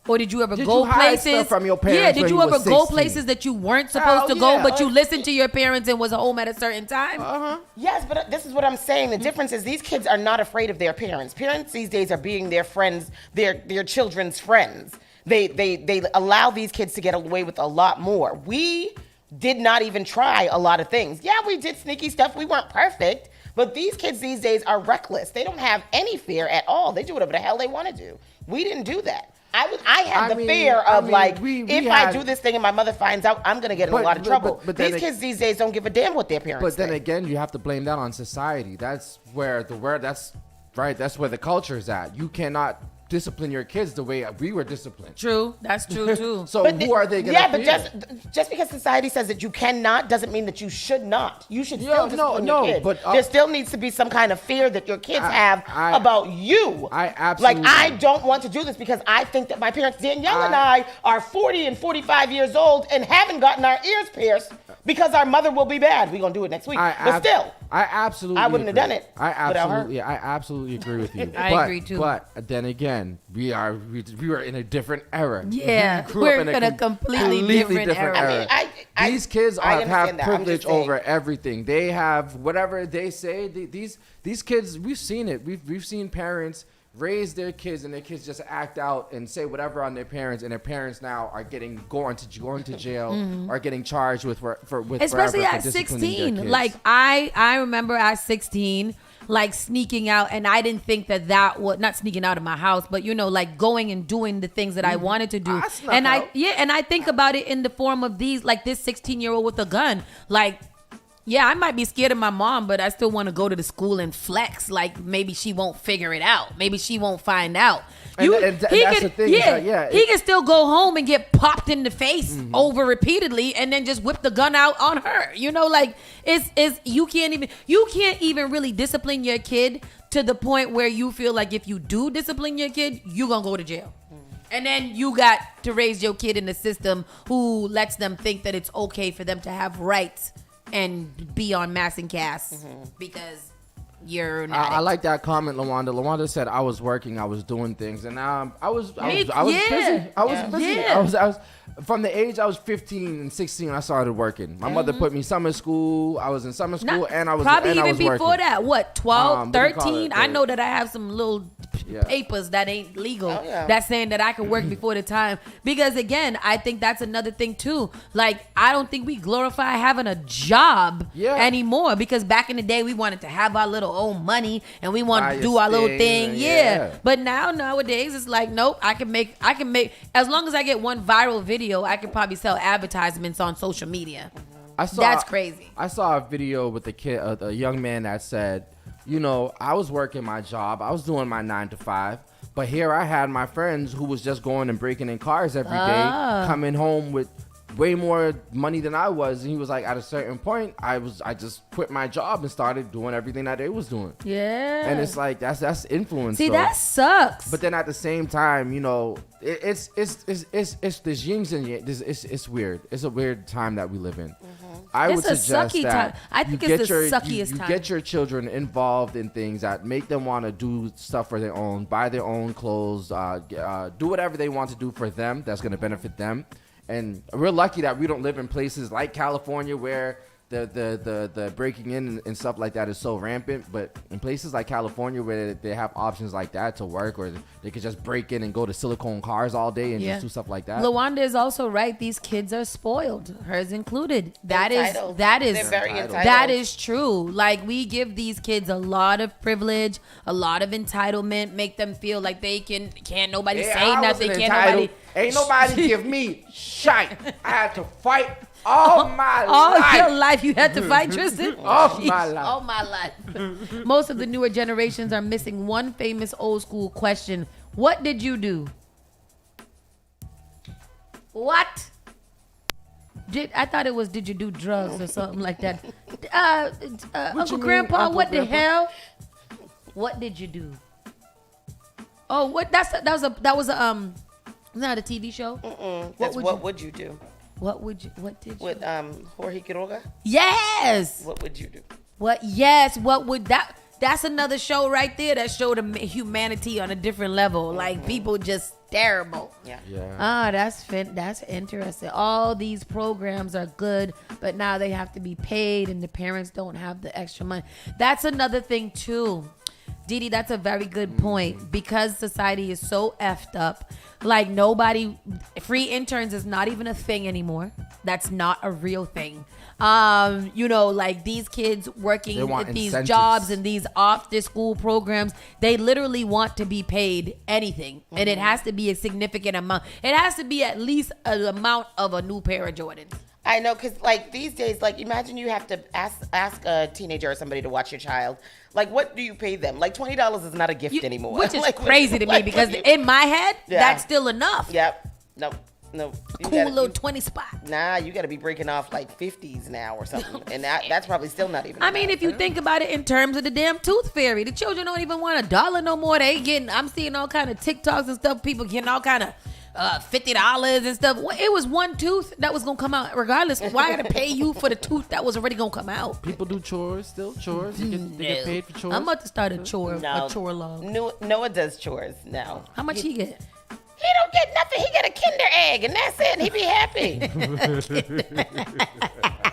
Or did you ever go places? Stuff from your parents? Yeah, did you ever go 16? places that you weren't supposed to go, but you listened to your parents and was home at a certain time? Yes, but this is what I'm saying. The difference is these kids are not afraid of their parents. Parents these days are being their friends, their children's friends. They allow these kids to get away with a lot more. We did not even try a lot of things. Yeah, we did sneaky stuff. We weren't perfect. But these kids these days are reckless. They don't have any fear at all. They do whatever the hell they want to do. We didn't do that. I had the fear of if I do this thing and my mother finds out, I'm going to get in a lot of trouble. But these kids these days don't give a damn what their parents But then think. again, you have to blame that on society. That's where that's where the culture is at. You cannot discipline your kids the way we were disciplined. True. That's true, too. So who are they going to fear? Yeah, but just because society says that you cannot doesn't mean that you should not. You should still discipline your kids. But there still needs to be some kind of fear that your kids have about you. I absolutely... Like, I don't want to do this because I think that my parents, Danielle and I, are 40 and 45 years old and haven't gotten our ears pierced because our mother will be bad. We're going to do it next week. But still. I wouldn't have done it. I absolutely agree with you. I agree too. But then again, we were in a different era. Yeah, we're in a completely different era. These kids have privilege over everything. They have whatever they say. These kids, we've seen it. We've seen parents raise their kids and their kids just act out and say whatever on their parents, and their parents now are going to jail or getting charged with especially at 16. Like I remember at 16 like sneaking out, and I didn't think that was not sneaking out of my house, but like going and doing the things that I wanted to do. And I think about it in the form of this 16-year-old with a gun. Like, yeah, I might be scared of my mom, but I still want to go to the school and flex. Like, maybe she won't figure it out. Maybe she won't find out. He can still go home and get popped in the face over repeatedly and then just whip the gun out on her. You can't even really discipline your kid to the point where you feel like if you do discipline your kid, you're going to go to jail. And then you got to raise your kid in a system who lets them think that it's okay for them to have rights and be on mass and cast because you're not. I like that comment, LaWanda. LaWanda said, I was working, I was doing things, and I was busy. I was from the age I was 15 and 16, I started working. My mother put me summer school. I was in summer school and I was probably and even I was before working. that. What, 12, 13? I know that I have some little papers that ain't legal that's saying that I can work before the time. Because again, I think that's another thing too. Like, I don't think we glorify having a job anymore, because back in the day we wanted to have our little own money and we wanted to do our little thing. But nowadays it's like, nope, I can make as long as I get one viral video, I can probably sell advertisements on social media. That's crazy. I saw a video with a young man that said, I was working my job. I was doing my 9 to 5. But here I had my friends who was just going and breaking in cars every day, coming home with way more money than I was. And he was like, at a certain point, I just quit my job and started doing everything that they was doing. Yeah. And it's like, that's influence. See, that sucks. But then at the same time, it's this yin and yang. It's weird. It's a weird time that we live in. I would suggest that I think it's the suckiest time. You get your children involved in things that make them want to do stuff for their own, buy their own clothes, do whatever they want to do for them that's going to benefit them. And we're lucky that we don't live in places like California where the breaking in and stuff like that is so rampant, but in places like California where they have options like that to work, or they could just break in and go to silicone cars all day and just do stuff like that. Lawanda is also right. These kids are spoiled, hers included. They're very entitled. That is true. Like, we give these kids a lot of privilege, a lot of entitlement, make them feel like they can't nobody say nothing, ain't nobody give me shite. I had to fight all my life. All your life you had to fight, Tristan? All my life. All my life. Most of the newer generations are missing one famous old school question. What did you do? What? I thought it was, did you do drugs or something like that? Uncle Grandpa, what the hell? What did you do? Oh, what? That was not a TV show? That's what would you do? What did you with Jorge Quiroga? Yes. What would you do? What would that? That's another show right there that showed humanity on a different level. Like, people just terrible. Yeah. That's interesting. All these programs are good, but now they have to be paid, and the parents don't have the extra money. That's another thing too. Didi, that's a very good point, because society is so effed up. Like, free interns is not even a thing anymore. That's not a real thing. Like, these kids working at these jobs and these after school programs, they literally want to be paid anything. And it has to be a significant amount. It has to be at least an amount of a new pair of Jordans. I know, because, like, these days, like, imagine you have to ask a teenager or somebody to watch your child. Like, what do you pay them? Like, $20 is not a gift anymore. Which is crazy to me, because in my head, that's still enough. Yep. No. Cool little 20 spot. Nah, you got to be breaking off like 50s now or something. And that's probably still not even. I mean, if you think about it in terms of the damn tooth fairy, the children don't even want $1 no more. I'm seeing all kind of TikToks and stuff. People getting all kind of $50 and stuff. It was one tooth that was gonna come out regardless. Why I gotta pay you for the tooth that was already gonna come out? People do chores, they get paid for chores. I'm about to start a chore log. Noah does chores now. How much he get? He don't get nothing. He get a Kinder egg, and that's it. He be happy.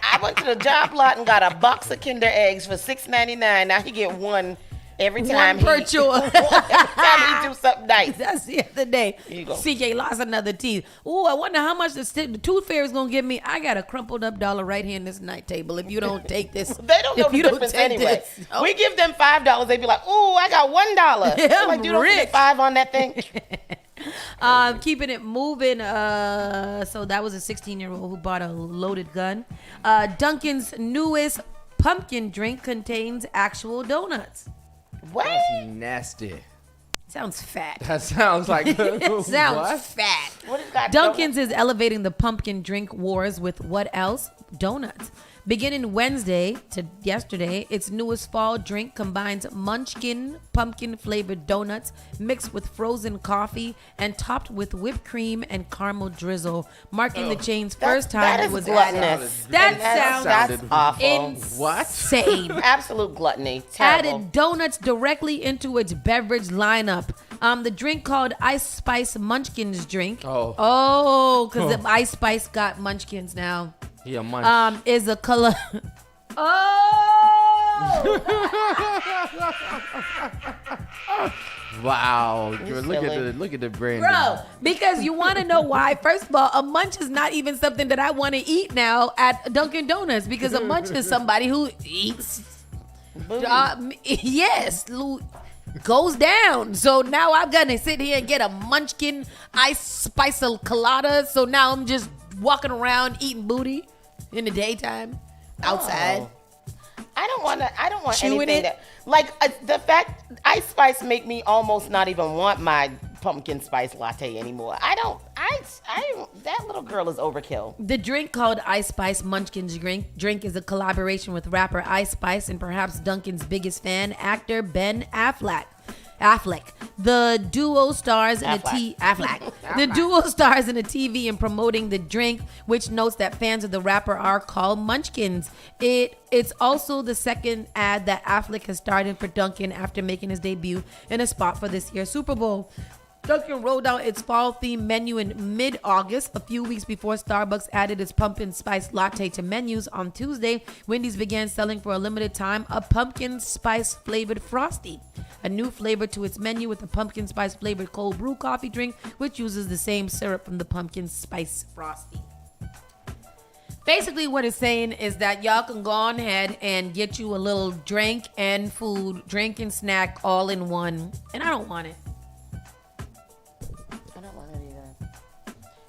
I went to the job lot and got a box of Kinder eggs for $6.99. Now he get one. Every time he do something nice. That's the other day. CK lost another teeth. Ooh, I wonder how much the tooth fairy is gonna give me. I got a crumpled up dollar right here in this night table. If you don't take this, they don't know the difference anyway. We give them $5. They be like, ooh, I got $1. Yeah, like, you don't get $5 on that thing. Keeping it moving. So that was a 16-year-old who bought a loaded gun. Dunkin's newest pumpkin drink contains actual donuts. What? That's nasty. Sounds fat. That sounds like it sounds fat. What is that? Dunkin's is elevating the pumpkin drink wars with what else? Donuts. Beginning Wednesday to yesterday, its newest fall drink combines Munchkin pumpkin-flavored donuts mixed with frozen coffee and topped with whipped cream and caramel drizzle, marking the chain's first time it was added. That sounds awful. Insane. Absolute gluttony. Terrible. Added donuts directly into its beverage lineup. The drink called Ice Spice Munchkins drink. Oh, because the Ice Spice got Munchkins now. Yeah, munch. Is a color. Wow. Look at the brand. Bro, because you want to know why. First of all, a munch is not even something that I want to eat now at Dunkin' Donuts, because a munch is somebody who eats. Goes down. So now I'm going to sit here and get a Munchkin Ice Spice Colada. So now I'm just walking around eating booty in the daytime outside. I don't want chewing anything that, like, the fact Ice Spice make me almost not even want my pumpkin spice latte anymore. That little girl is overkill. The drink called Ice Spice Munchkins drink is a collaboration with rapper Ice Spice and perhaps Dunkin's biggest fan, actor Ben Affleck. The duo stars in a TV and promoting the drink, which notes that fans of the rapper are called Munchkins. It's also the second ad that Affleck has starred in for Dunkin' after making his debut in a spot for this year's Super Bowl. Dunkin' rolled out its fall-themed menu in mid-August, a few weeks before Starbucks added its pumpkin spice latte to menus. On Tuesday, Wendy's began selling for a limited time a pumpkin spice flavored Frosty, a new flavor to its menu with a pumpkin spice flavored cold brew coffee drink, which uses the same syrup from the pumpkin spice Frosty. Basically, what it's saying is that y'all can go on ahead and get you a little drink and food, drink and snack all in one, and I don't want it.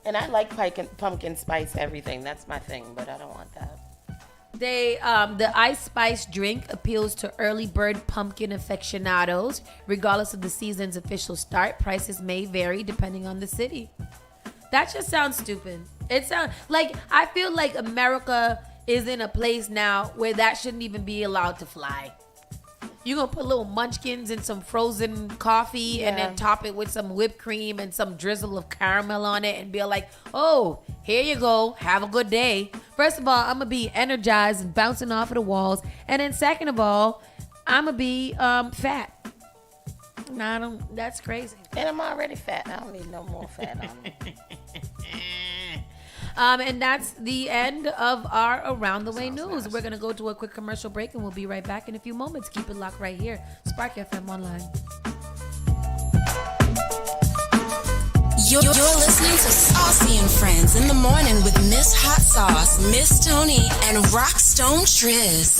And I like pumpkin spice everything. That's my thing, but I don't want that. The ice spice drink appeals to early bird pumpkin aficionados. Regardless of the season's official start, prices may vary depending on the city. That just sounds stupid. It sounds like, I feel like America is in a place now where that shouldn't even be allowed to fly. You're going to put little munchkins in some frozen coffee and then top it with some whipped cream and some drizzle of caramel on it and be like, oh, here you go. Have a good day. First of all, I'm going to be energized and bouncing off of the walls. And then second of all, I'm going to be fat. That's crazy. And I'm already fat. I don't need no more fat on me. And that's the end of our Around the Way news. Nice. We're going to go to a quick commercial break, and we'll be right back in a few moments. Keep it locked right here. Spark FM Online. You're listening to Saucy and Friends in the morning with Miss Hot Sauce, Miss Tony, and Rockstone Triz.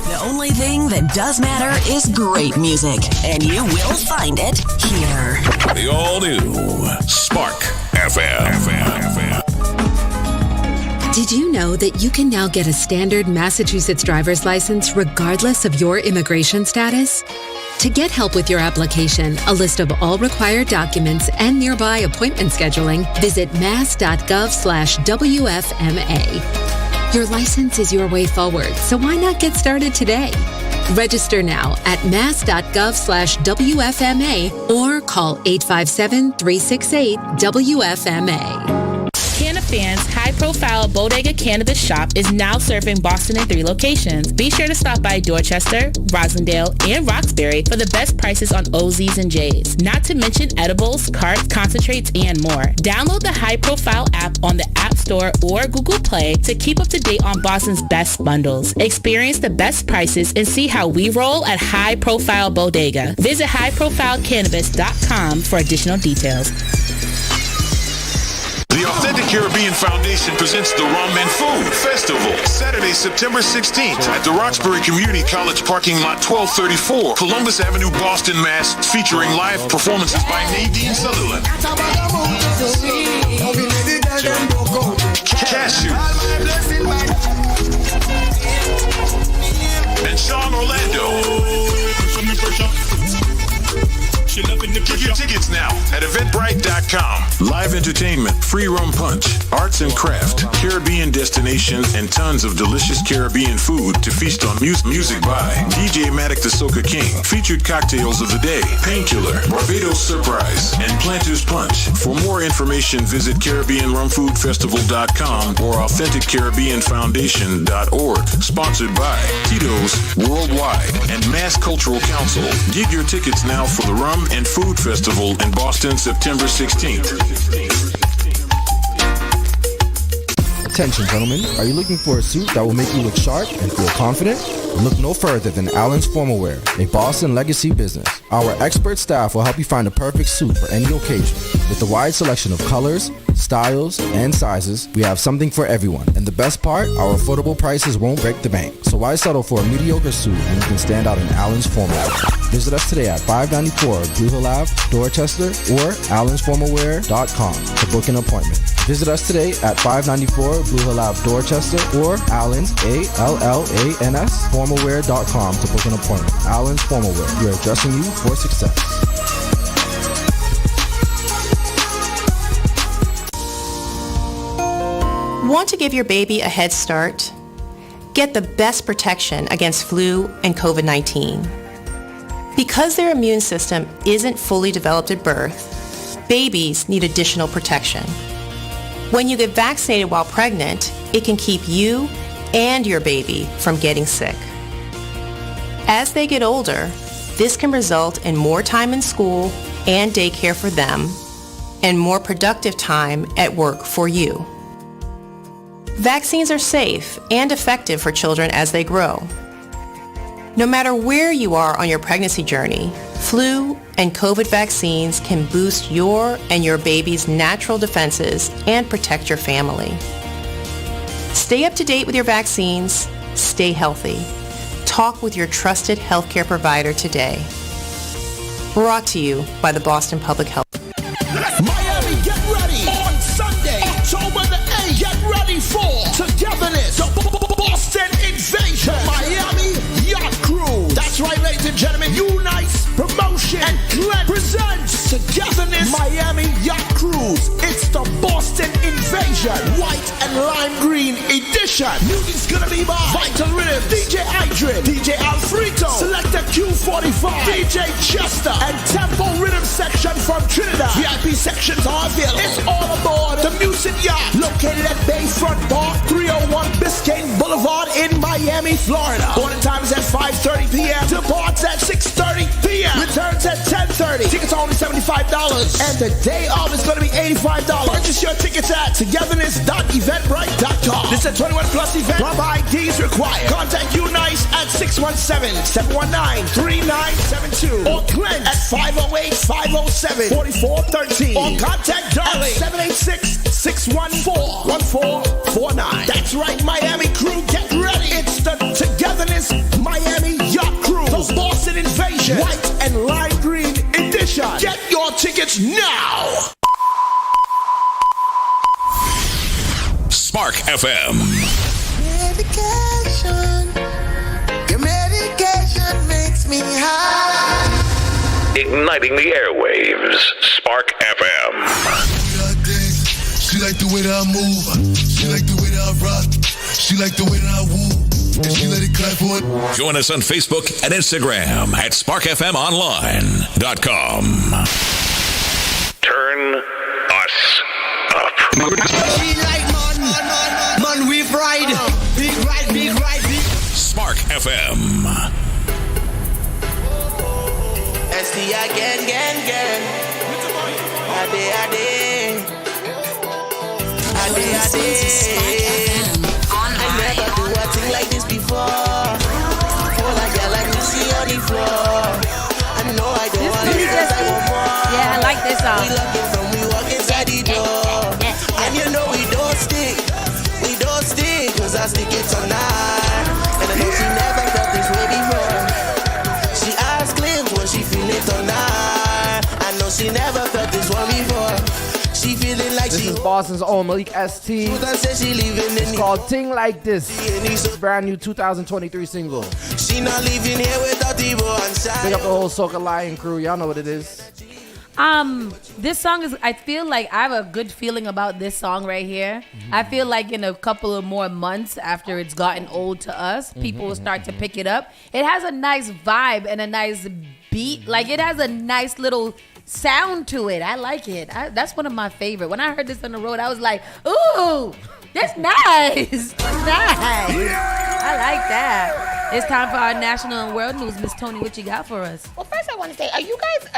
The only thing that does matter is great music, and you will find it here. The all-new Spark FM. Did you know that you can now get a standard Massachusetts driver's license regardless of your immigration status? To get help with your application, a list of all required documents, and nearby appointment scheduling, visit mass.gov/WFMA. Your license is your way forward, so why not get started today? Register now at mass.gov/WFMA or call 857-368-WFMA. Fans, high-profile Bodega Cannabis Shop is now serving Boston in 3 locations. Be sure to stop by Dorchester, Roslindale, and Roxbury for the best prices on OZs and J's. Not to mention edibles, carts, concentrates, and more. Download the high-profile app on the App Store or Google Play to keep up to date on Boston's best bundles. Experience the best prices and see how we roll at High Profile Bodega. Visit highprofilecannabis.com for additional details. The Authentic Caribbean Foundation presents the Rum and Food Festival, Saturday, September 16th at the Roxbury Community College parking lot 1234, Columbus Avenue, Boston, Mass, featuring live performances by Nadine Sutherland, Cashew, and Sean Orlando. Get your tickets now at eventbrite.com. Live entertainment, free rum punch, arts and craft, Caribbean destinations, and tons of delicious Caribbean food to feast on. Music by DJ Matic the Soca King. Featured cocktails of the day, Painkiller, Barbados Surprise, and Planter's Punch. For more information, visit CaribbeanRumFoodFestival.com or AuthenticCaribbeanFoundation.org. Sponsored by Tito's Worldwide and Mass Cultural Council. Get your tickets now for the Rum and Food Festival in Boston, September 16th. Attention, gentlemen. Are you looking for a suit that will make you look sharp and feel confident? Look no further than Allen's Formal Wear, a Boston legacy business. Our expert staff will help you find the perfect suit for any occasion. With a wide selection of colors, styles, and sizes, we have something for everyone. And the best part, our affordable prices won't break the bank. So why settle for a mediocre suit when you can stand out in Allen's Formal Wear? Visit us today at 594 Blue Hill Ave, Dorchester, or allensformalwear.com to book an appointment. Visit us today at 594 Blue Hill Ave, Dorchester, or Allens, ALLANS, formalwear.com to book an appointment. Allens Formal Wear. We are dressing you for success. Want to give your baby a head start? Get the best protection against flu and COVID-19. Because their immune system isn't fully developed at birth, babies need additional protection. When you get vaccinated while pregnant, it can keep you and your baby from getting sick. As they get older, This can result in more time in school and daycare for them, and more productive time at work for you. Vaccines are safe and effective for children as they grow. No matter where you are on your pregnancy journey, flu and COVID vaccines can boost your and your baby's natural defenses and protect your family. Stay up to date with your vaccines. Stay healthy. Talk with your trusted healthcare provider today. Brought to you by the Boston Public Health. Miami, get ready on Sunday, October the 8th. Get ready for Togetherness, the Boston Invasion, Miami Yacht Cruise. That's right, ladies and gentlemen. Unice Promotion and Glenn presents Togetherness Miami Yacht Cruise. It's the Boston Invasion, white and lime green edition. Music's gonna be by Vital Rhythm, DJ Idrin, DJ Alfredo, Selector Q45, DJ Chester, and Tempo Rhythm section from Trinidad. VIP sections are available. It's all aboard the Music Yacht, located at Bayfront Bar, 301 Biscayne Boulevard in Miami, Florida. Boarding time is at 5:30 p.m. Departs at 6:30 p.m. Returns at 10:30. Tickets are only $75. And the day of is going to be $85. Purchase your tickets at togetherness.eventbrite.com. This is a 21 plus event. Club IDs required. Contact Unice at 617-719-3972 or Glenn at 508-507-4413 or contact Darling 786-614-1449. That's right, Miami crew, get ready. It's the Togetherness Miami Yacht Cruise, the Boston Invasion, white and lime green edition. Get your tickets now. Spark FM. Medication. Your medication makes me high. Igniting the airwaves. Spark FM. She like the way that I move. She like the way that I rock. She like the way that I woo. And she let it clap for it. Join us on Facebook and Instagram at sparkfmonline.com. Turn us up. She like man, we ride. Big ride, big ride, big. Spark FM. SD again. I never do a thing like this before. For like I like to see on the floor. I know I don't want to because I want more. Yeah, I like this song. We looking from we walk inside the door. And you know we don't stick. Cause I stick it tonight. And I know she never felt this way before. She asked claims when she feel it tonight. I know she never felt this one before. She feeling like this is Boston's own Malik ST. It's called Ting Like This. Brand new 2023 single. She not leaving here without the boy inside. Big up the whole Soca Lion crew. Y'all know what it is. This song is, I feel like I have a good feeling about this song right here. I feel like in a couple of more months after it's gotten old to us, people will start to pick it up. It has a nice vibe and a nice beat. Like it has a nice little sound to it. I like it. That's one of my favorite. When I heard this on the road, I was like, ooh, that's nice. That's nice. I like that. It's time for our national and world news. Miss Tony, what you got for us? Well, first I want to say, are you guys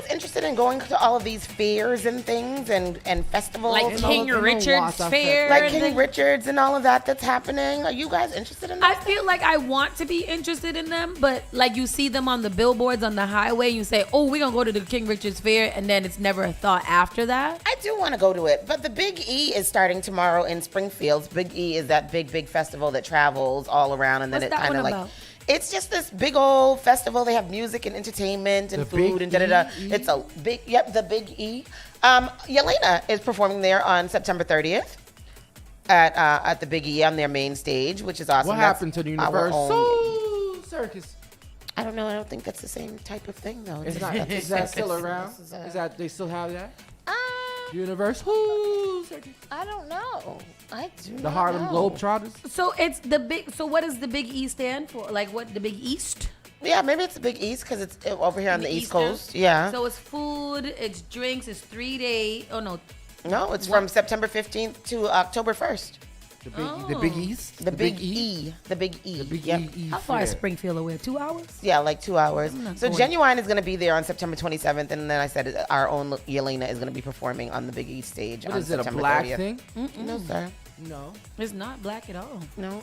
interested in going to all of these fairs and things and festivals? Like King Richard's Fair? Like King Richard's and all of that that's happening? Are you guys interested in that? I feel like I want to be interested in them, but like you see them on the billboards on the highway, you say, oh, we're going to go to the King Richard's Fair, and then it's never a thought after that. I do want to go to it, but the Big E is starting tomorrow in Springfield. Big E is that big festival that travels all around, and then it kind of like... It's just this big old festival. They have music and entertainment and food and da-da-da. It's a big, the Big E. Yelena is performing there on September 30th at the Big E on their main stage, which is awesome. What happened to the Universal Circus? I don't know. I don't think that's the same type of thing, though. Is that still around? Is that they still have that? Universal Circus. I don't know. The Harlem Globetrotters. So it's the big. So what does the Big E stand for? Like what? The Big East? Yeah, maybe it's the Big East because it's over here on the East Coast. Yeah. So it's food, it's drinks, it's 3 days. Oh no. No, it's from September 15th to October 1st. The Big East? The Big E. The Big E. The Big Yep. E. How far is Springfield away? 2 hours? Yeah, like 2 hours. So going. Genuine is going to be there on September 27th, and then I said our own Yelena is going to be performing on the Big E stage What on is it, September a black 30th. thing? No, sir. No. It's not black at all. No,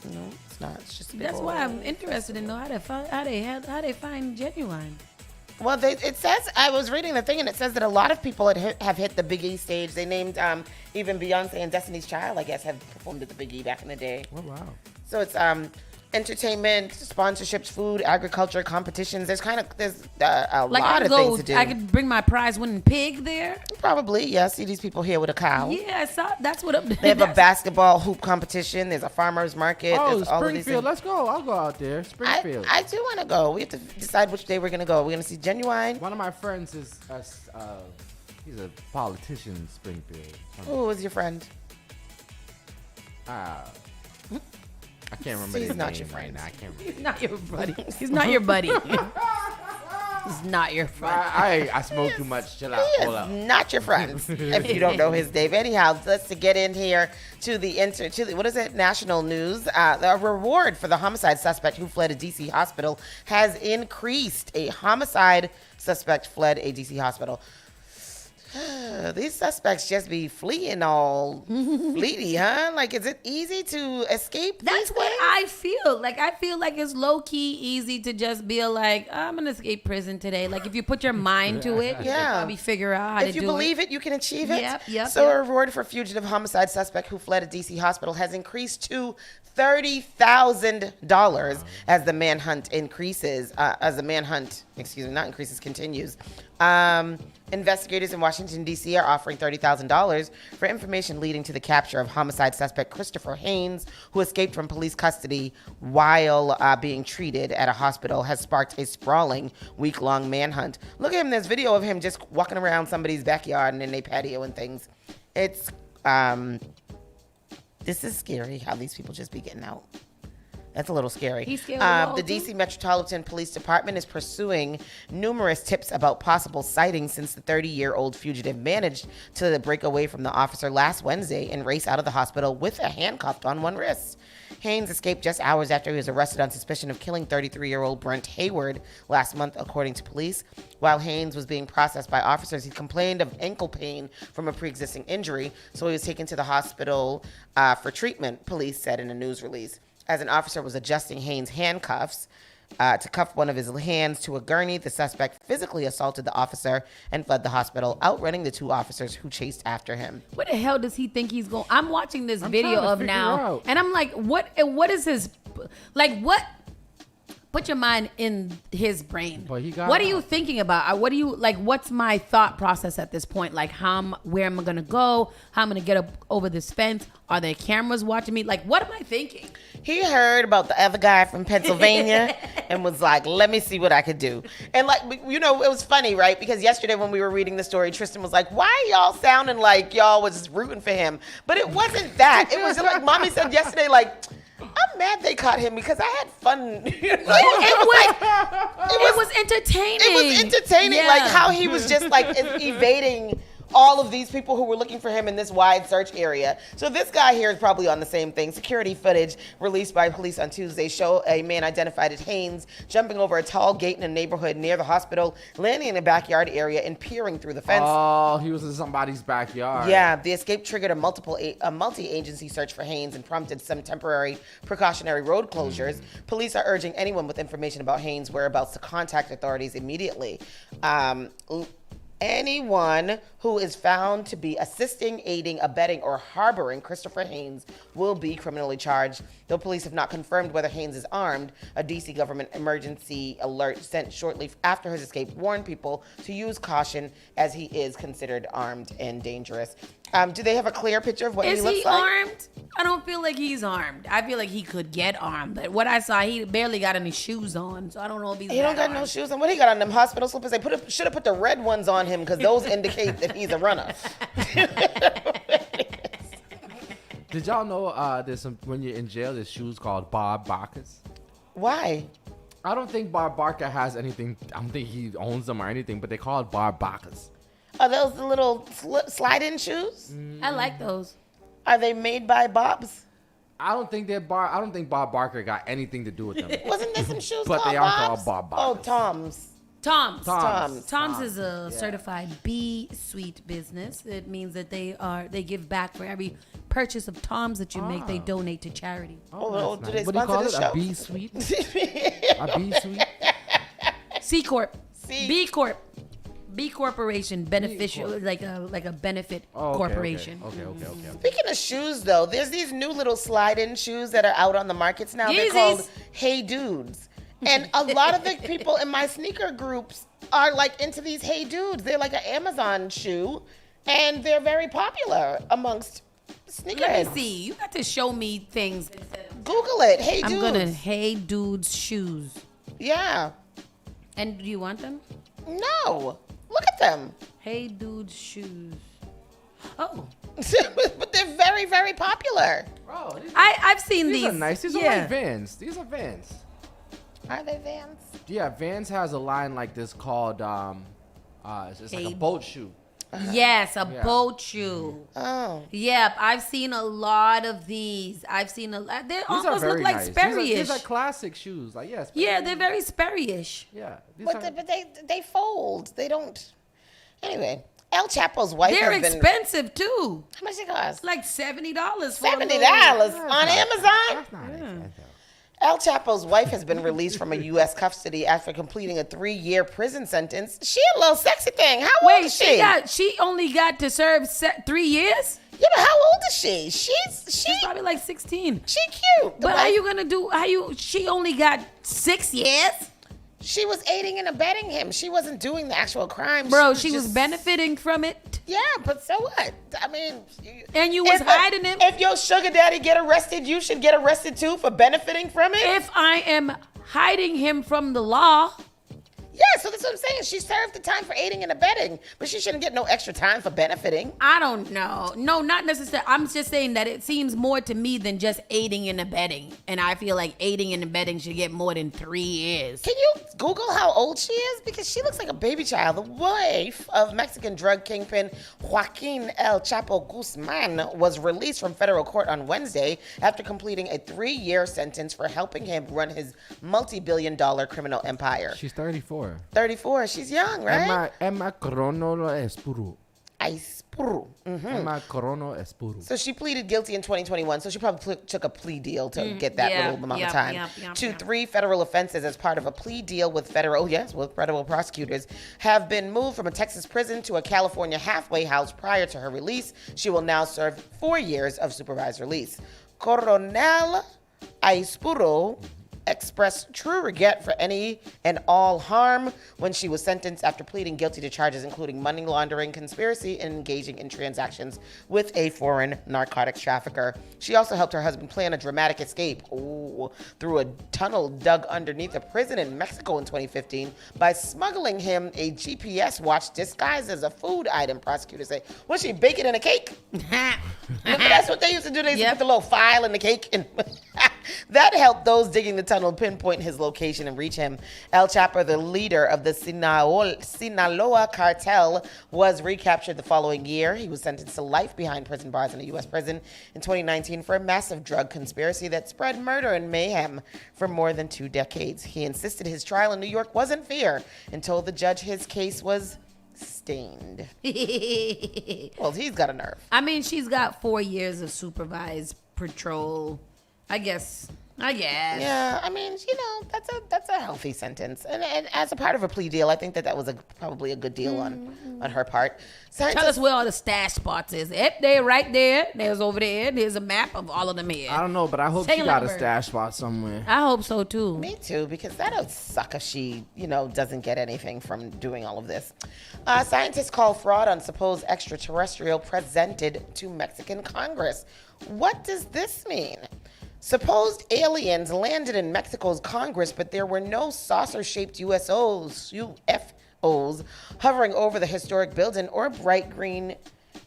it's not. It's just a big That's old- why I'm interested in know how they find Genuine. Well, it says, I was reading the thing, and it says that a lot of people have hit the Big E stage. They named even Beyonce and Destiny's Child, I guess, have performed at the Big E back in the day. Oh, wow. So it's entertainment, sponsorships, food, agriculture, competitions. There's a lot of things to do. I could bring my prize-winning pig there. Probably, yeah. See these people here with a cow. Yeah, I saw. That's what I'm. They have a basketball hoop competition. There's a farmer's market. Oh, There's all of these Springfield. things. Let's go. I'll go out there. Springfield. I do want to go. We have to decide which day we're going to go. We're going to see Genuine. One of my friends is he's a politician in Springfield. Who is your friend? I can't remember He's his not name your friend. right now. I can't remember. He's not your buddy. He's not your buddy. He's not your friend. I smoke too much. Chill out. He Hold is up. not your friend if you don't know his name. Anyhow, let's get in here to the what is it? National news. The reward for the homicide suspect who fled a DC hospital has increased. A homicide suspect fled a DC hospital. These suspects just be fleeing all fleety, huh? Like, is it easy to escape? That's what I feel. Like, I feel like it's low-key easy to just be like, I'm going to escape prison today. Like, if you put your mind to it, you can probably figure out how to do it. If you believe it, you can achieve it. Yep. So a reward for fugitive homicide suspect who fled a DC hospital has increased to $30,000 as the manhunt continues. Investigators in Washington, D.C. are offering $30,000 for information leading to the capture of homicide suspect Christopher Haynes, who escaped from police custody while being treated at a hospital, has sparked a sprawling week-long manhunt. Look at him. There's video of him just walking around somebody's backyard and in their patio and things. It's, this is scary how these people just be getting out. That's a little scary. He's scared The DC Metropolitan Police Department is pursuing numerous tips about possible sightings since the 30-year-old fugitive managed to break away from the officer last Wednesday and race out of the hospital with a handcuff on one wrist. Haynes escaped just hours after he was arrested on suspicion of killing 33-year-old Brent Hayward last month, according to police. While Haynes was being processed by officers, he complained of ankle pain from a pre-existing injury, so he was taken to the hospital for treatment, police said in a news release. As an officer was adjusting Haynes' handcuffs to cuff one of his hands to a gurney, the suspect physically assaulted the officer and fled the hospital, outrunning the two officers who chased after him. What the hell does he think he's going? I'm watching this video of now, and I'm like, what is his, like, what? Put your mind in his brain. What are you thinking about? What do you like? What's my thought process at this point? Like, where am I gonna go? How am I gonna get up over this fence? Are there cameras watching me? Like, what am I thinking? He heard about the other guy from Pennsylvania and was like, let me see what I could do. And like, you know, it was funny, right? Because yesterday when we were reading the story, Tristan was like, why are y'all sounding like y'all was rooting for him? But it wasn't that. It was like Mommy said yesterday, like, I'm mad they caught him because I had fun. It was entertaining. It was entertaining, like how he was just like evading all of these people who were looking for him in this wide search area. So this guy here is probably on the same thing. Security footage released by police on Tuesday show a man identified as Haynes jumping over a tall gate in a neighborhood near the hospital, landing in a backyard area and peering through the fence. Oh, he was in somebody's backyard. Yeah, the escape triggered a multi-agency search for Haynes and prompted some temporary precautionary road closures. Police are urging anyone with information about Haynes' whereabouts to contact authorities immediately. Anyone who is found to be assisting, aiding, abetting, or harboring Christopher Haynes will be criminally charged. Though police have not confirmed whether Haynes is armed, a DC government emergency alert sent shortly after his escape warned people to use caution as he is considered armed and dangerous. Do they have a clear picture of what he looks like? Is he armed? I don't feel like he's armed. I feel like he could get armed. But what I saw, he barely got any shoes on, so I don't know if he's He don't got no shoes on. What he got on them hospital slippers? They should have put the red ones on him because those indicate that he's a runner. Did y'all know there's some, when you're in jail, there's shoes called Bob Barker's? Why? I don't think Bob Barker has anything. I don't think he owns them or anything, but they call it Bob Barker's. Are those the little slide-in shoes? I like those. Are they made by Bob's? I don't think Bob Barker got anything to do with them. Wasn't there some shoes but called they are Bob's? called Bob Barker. Oh, Tom's. Tom's is a certified B Suite business. It means that they give back for every purchase of Tom's that you make. They donate to charity. Oh, do they What do you sponsor call the it? show? A B Suite? A B Suite? C Corp. B Corp. B Corporation, beneficial, like a benefit corporation. Okay. Speaking of shoes, though, there's these new little slide-in shoes that are out on the markets now. They're called Hey Dudes. And a lot of the people in my sneaker groups are like into these Hey Dudes. They're like an Amazon shoe, and they're very popular amongst sneakerheads. Let me see. You got to show me things. Google it. Hey Dudes. I'm gonna Hey Dudes shoes. Yeah. And do you want them? No. Look at them. Hey Dudes shoes. Oh. But they're very, very popular. Bro, I've seen these. These are nice. These are like Vans. These are Vans. Are they Vans? Yeah, Vans has a line like this called it's like a boat shoe. Yes, a boat shoe. Oh. Yeah, I've seen a lot of these. They almost look like Sperry-ish. These are classic shoes. Like yes. Yeah, they're very Sperry-ish. Yeah. But they fold. They don't. Anyway, El Chapo's wife They're has been expensive too. How much they cost? Like $70 for $70 a on Amazon. El Chapo's wife has been released from a U.S. custody after completing a 3-year prison sentence. She a little sexy thing. How old is she? She only got to serve 3 years? Yeah, but how old is she? She's probably like 16. She cute. But how you gonna do? She only got 6 years? She was aiding and abetting him. She wasn't doing the actual crime. Bro, she was benefiting from it. Yeah, but so what? I mean, and you was hiding him. If your sugar daddy get arrested, you should get arrested too for benefiting from it. If I am hiding him from the law. Yeah, so that's what I'm saying. She served the time for aiding and abetting, but she shouldn't get no extra time for benefiting. I don't know. No, not necessarily. I'm just saying that it seems more to me than just aiding and abetting. And I feel like aiding and abetting should get more than 3 years. Can you Google how old she is? Because she looks like a baby child. The wife of Mexican drug kingpin Joaquin El Chapo Guzman was released from federal court on Wednesday after completing a 3-year sentence for helping him run his multi-billion-dollar criminal empire. She's 34. 34. She's young, right? Emma Corono Espuru. Espuru. Emma Corono Espuru. So she pleaded guilty in 2021. So she probably took a plea deal to get that little amount of time. To 3 federal offenses as part of a plea deal with federal prosecutors have been moved from a Texas prison to a California halfway house prior to her release. She will now serve 4 years of supervised release. Coronel Aispuro expressed true regret for any and all harm when she was sentenced after pleading guilty to charges including money laundering, conspiracy, and engaging in transactions with a foreign narcotics trafficker. She also helped her husband plan a dramatic escape through a tunnel dug underneath a prison in Mexico in 2015 by smuggling him a GPS watch disguised as a food item. Prosecutors say, was she baking in a cake? That's what they used to do. They used to put the little file in the cake and that helped those digging the tunnel pinpoint his location and reach him. El Chapo, the leader of the Sinaloa cartel, was recaptured the following year. He was sentenced to life behind prison bars in a U.S. prison in 2019 for a massive drug conspiracy that spread murder and mayhem for more than 2 decades. He insisted his trial in New York wasn't fair and told the judge his case was stained. Well, he's got a nerve. I mean, she's got 4 years of supervised patrol. I guess. Yeah, I mean, that's a healthy sentence, and as a part of a plea deal, I think that was probably a good deal on her part. Tell us where all the stash spots is. Yep, they're right there. There's over there. There's a map of all of them here. I don't know, but I hope she got a stash spot somewhere. I hope so too. Me too, because that'll suck if she, doesn't get anything from doing all of this. Scientists call fraud on supposed extraterrestrial presented to Mexican Congress. What does this mean? Supposed aliens landed in Mexico's Congress, but there were no saucer-shaped UFOs hovering over the historic building or bright green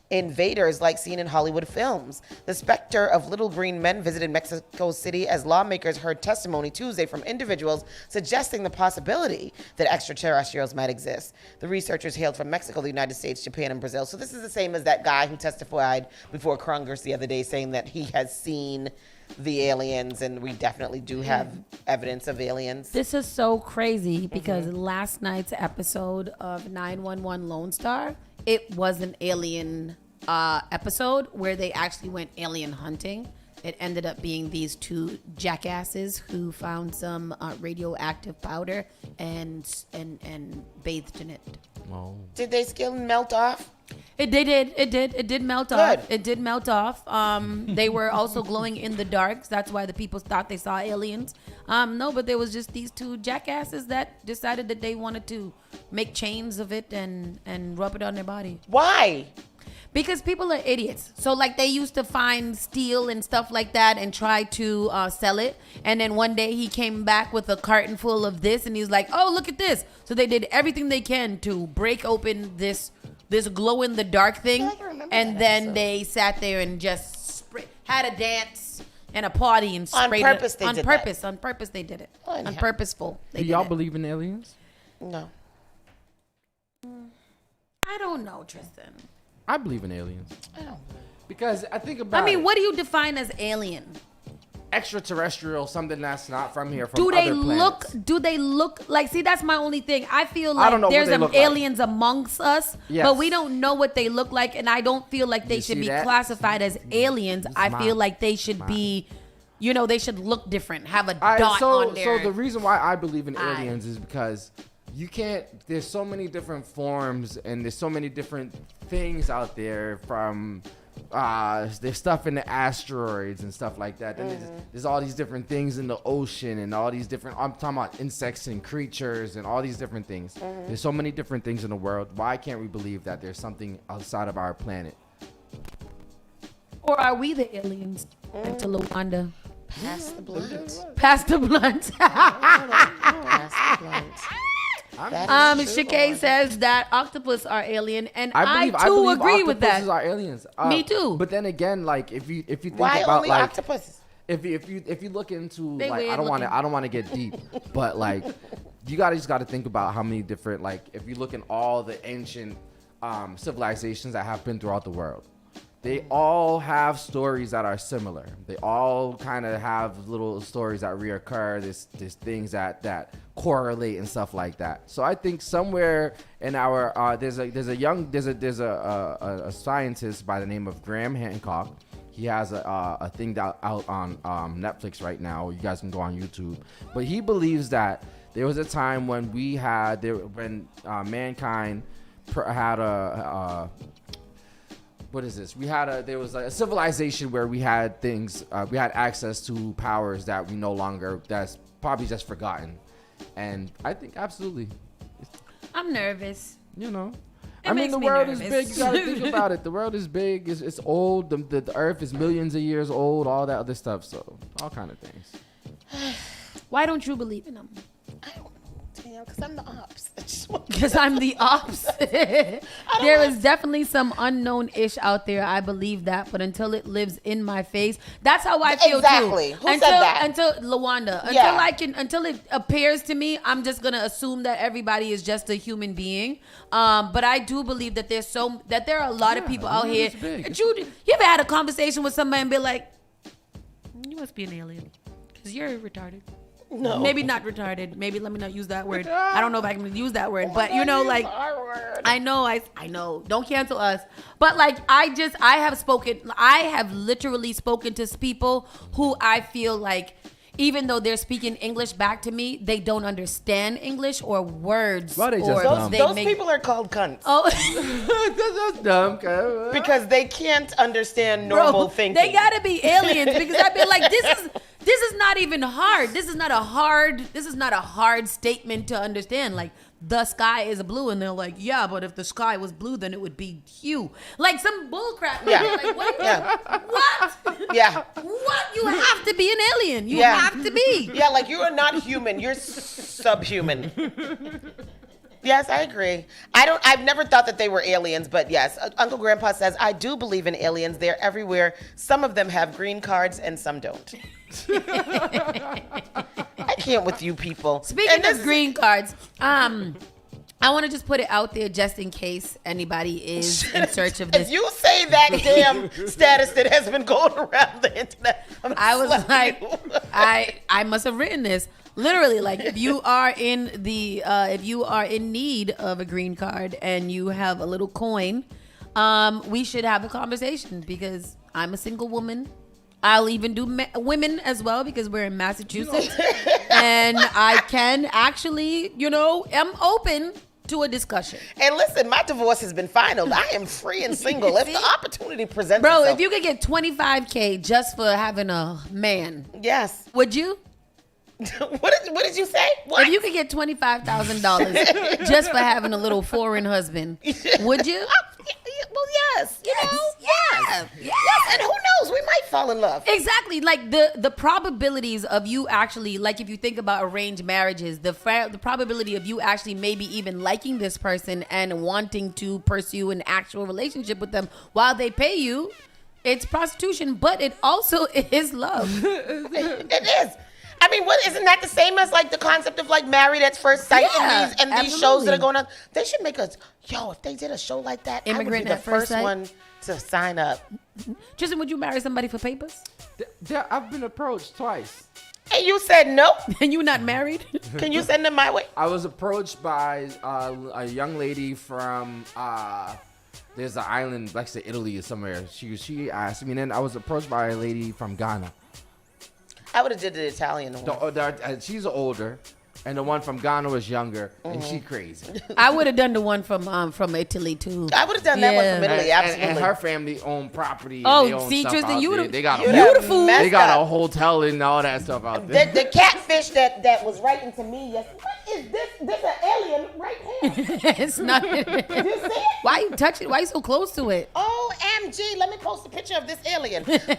invaders like seen in Hollywood films. The specter of little green men visited Mexico City as lawmakers heard testimony Tuesday from individuals suggesting the possibility that extraterrestrials might exist. The researchers hailed from Mexico, the United States, Japan, and Brazil. So this is the same as that guy who testified before Congress the other day saying that he has seen the aliens, and we definitely do have evidence of aliens. This is so crazy because last night's episode of 911 Lone Star, it was an alien episode where they actually went alien hunting. It ended up being these two jackasses who found some radioactive powder and bathed in it. Oh. Did their skin melt off? It did melt off. It did melt off. They were also glowing in the dark. That's why the people thought they saw aliens. No, but there was just these two jackasses that decided that they wanted to make chains of it and rub it on their body. Why? Because people are idiots. So like they used to find steel and stuff like that and try to sell it. And then one day he came back with a carton full of this and he's like, oh, look at this. So they did everything they can to break open this glow in the dark thing. And then they sat there and just had a dance and a party and sprayed on purpose. it. On purpose they did it. Purposeful. Do y'all believe in aliens? No. I don't know, Tristan. I believe in aliens. I don't. Because I think about what do you define as alien? Extraterrestrial, something that's not from here, from do they other planets. Do they look like, see, that's my only thing. I feel like there's aliens amongst us, but we don't know what they look like, and I don't feel like they should be classified as aliens. I feel like they should be, they should look different, have a dot on there. So the reason why I believe in aliens is because there's so many different forms and there's so many different things out there, from there's stuff in the asteroids and stuff like that. Then there's all these different things in the ocean and all these different, I'm talking about insects and creatures and all these different things. There's so many different things in the world. Why can't we believe that there's something outside of our planet? Or are we the aliens? To Luanda. Pass the blunt. Pass the blunt. Pass the blunt. Shikay says that octopus are alien, and I believe too agree with that. Octopuses are aliens. Me too. But then again, like if you think why about only like octopuses? If you look into They like weird I don't want to get deep, but like you just got to think about how many different, like if you look in all the ancient civilizations that have been throughout the world. They all have stories that are similar. They all kind of have little stories that reoccur. There's things that correlate and stuff like that. So I think somewhere in our there's a scientist by the name of Graham Hancock. He has a thing out on Netflix right now. You guys can go on YouTube. But he believes that there was a time when mankind had what is this? There was a civilization where we had things, we had access to powers that we no longer, that's probably just forgotten. And I think absolutely. I'm nervous. I mean, the world is big. You gotta think about it. The world is big. It's old. The earth is millions of years old. All that other stuff. So all kind of things. Why don't you believe in them? I don't know, because I'm the ops. Because I'm the ops. There is definitely some unknown-ish out there. I believe that, but until it lives in my face, that's how I feel exactly. too. Who said that? Until Lawanda. Until it appears to me, I'm just gonna assume that everybody is just a human being. But I do believe that there are a lot of people out here. You ever had a conversation with somebody and be like, "You must be an alien, because you're retarded." No. Maybe not retarded. Maybe let me not use that word. I don't know if I can use that word. But I know. Don't cancel us. But like I have literally spoken to people who I feel like, even though they're speaking English back to me, they don't understand English or words. Well, they just dumb. Those people are called cunts. Oh, that's dumb. Because they can't understand normal thinking. They gotta be aliens, because I've been like, this is not even hard. This is not a hard statement to understand. Like, the sky is blue, and they're like, yeah, but if the sky was blue, then it would be hue. Like some bullcrap. Yeah. Like, what? Yeah. What? Yeah. What? You have to be an alien. You have to be. Yeah, like you are not human. You're subhuman. Yes, I agree. I've never thought that they were aliens, but yes, Uncle Grandpa says, I do believe in aliens. They're everywhere. Some of them have green cards and some don't. I can't with you people. Speaking of green cards, I want to just put it out there just in case anybody is in search of this. If you say that damn status that has been going around the internet, I was like, I must have written this. Literally, like if you are in need of a green card and you have a little coin, we should have a conversation because I'm a single woman. I'll even do women as well because we're in Massachusetts, and I can actually, am open to a discussion. And listen, my divorce has been finalized. I am free and single. If the opportunity presents itself. Bro, if you could get $25K just for having a man. Yes. Would you? What did you say? What? If you could get $25,000 just for having a little foreign husband, would you? Well, yes. Yes. And who knows? We might fall in love. Exactly. Like the probabilities of you actually, like if you think about arranged marriages, the probability of you actually maybe even liking this person and wanting to pursue an actual relationship with them while they pay you, it's prostitution, but it also is love. It is. I mean, isn't that the same as like the concept of like Married at First Sight and these shows that are going on? They should make if they did a show like that, Immigrant I would be at the First first Sight? one to sign up. Tristan, would you marry somebody for papers? I've been approached twice. And you said no? And you not married? Can you send them my way? I was approached by a young lady from there's an island, like say Italy or somewhere. She asked me, and then I was approached by a lady from Ghana. I would have did the Italian one. She's older, and the one from Ghana was younger, and she crazy. I would have done the one from Italy too. I would have done that one from Italy, absolutely. And her family owned property. Oh, they own see, stuff Tristan, out you there. They got beautiful. They got a hotel and all that stuff out there. The catfish that was writing to me yesterday. What is this? This an alien right here. It's not. Did you see it? Why you touch it? Why you so close to it? OMG, let me post a picture of this alien. The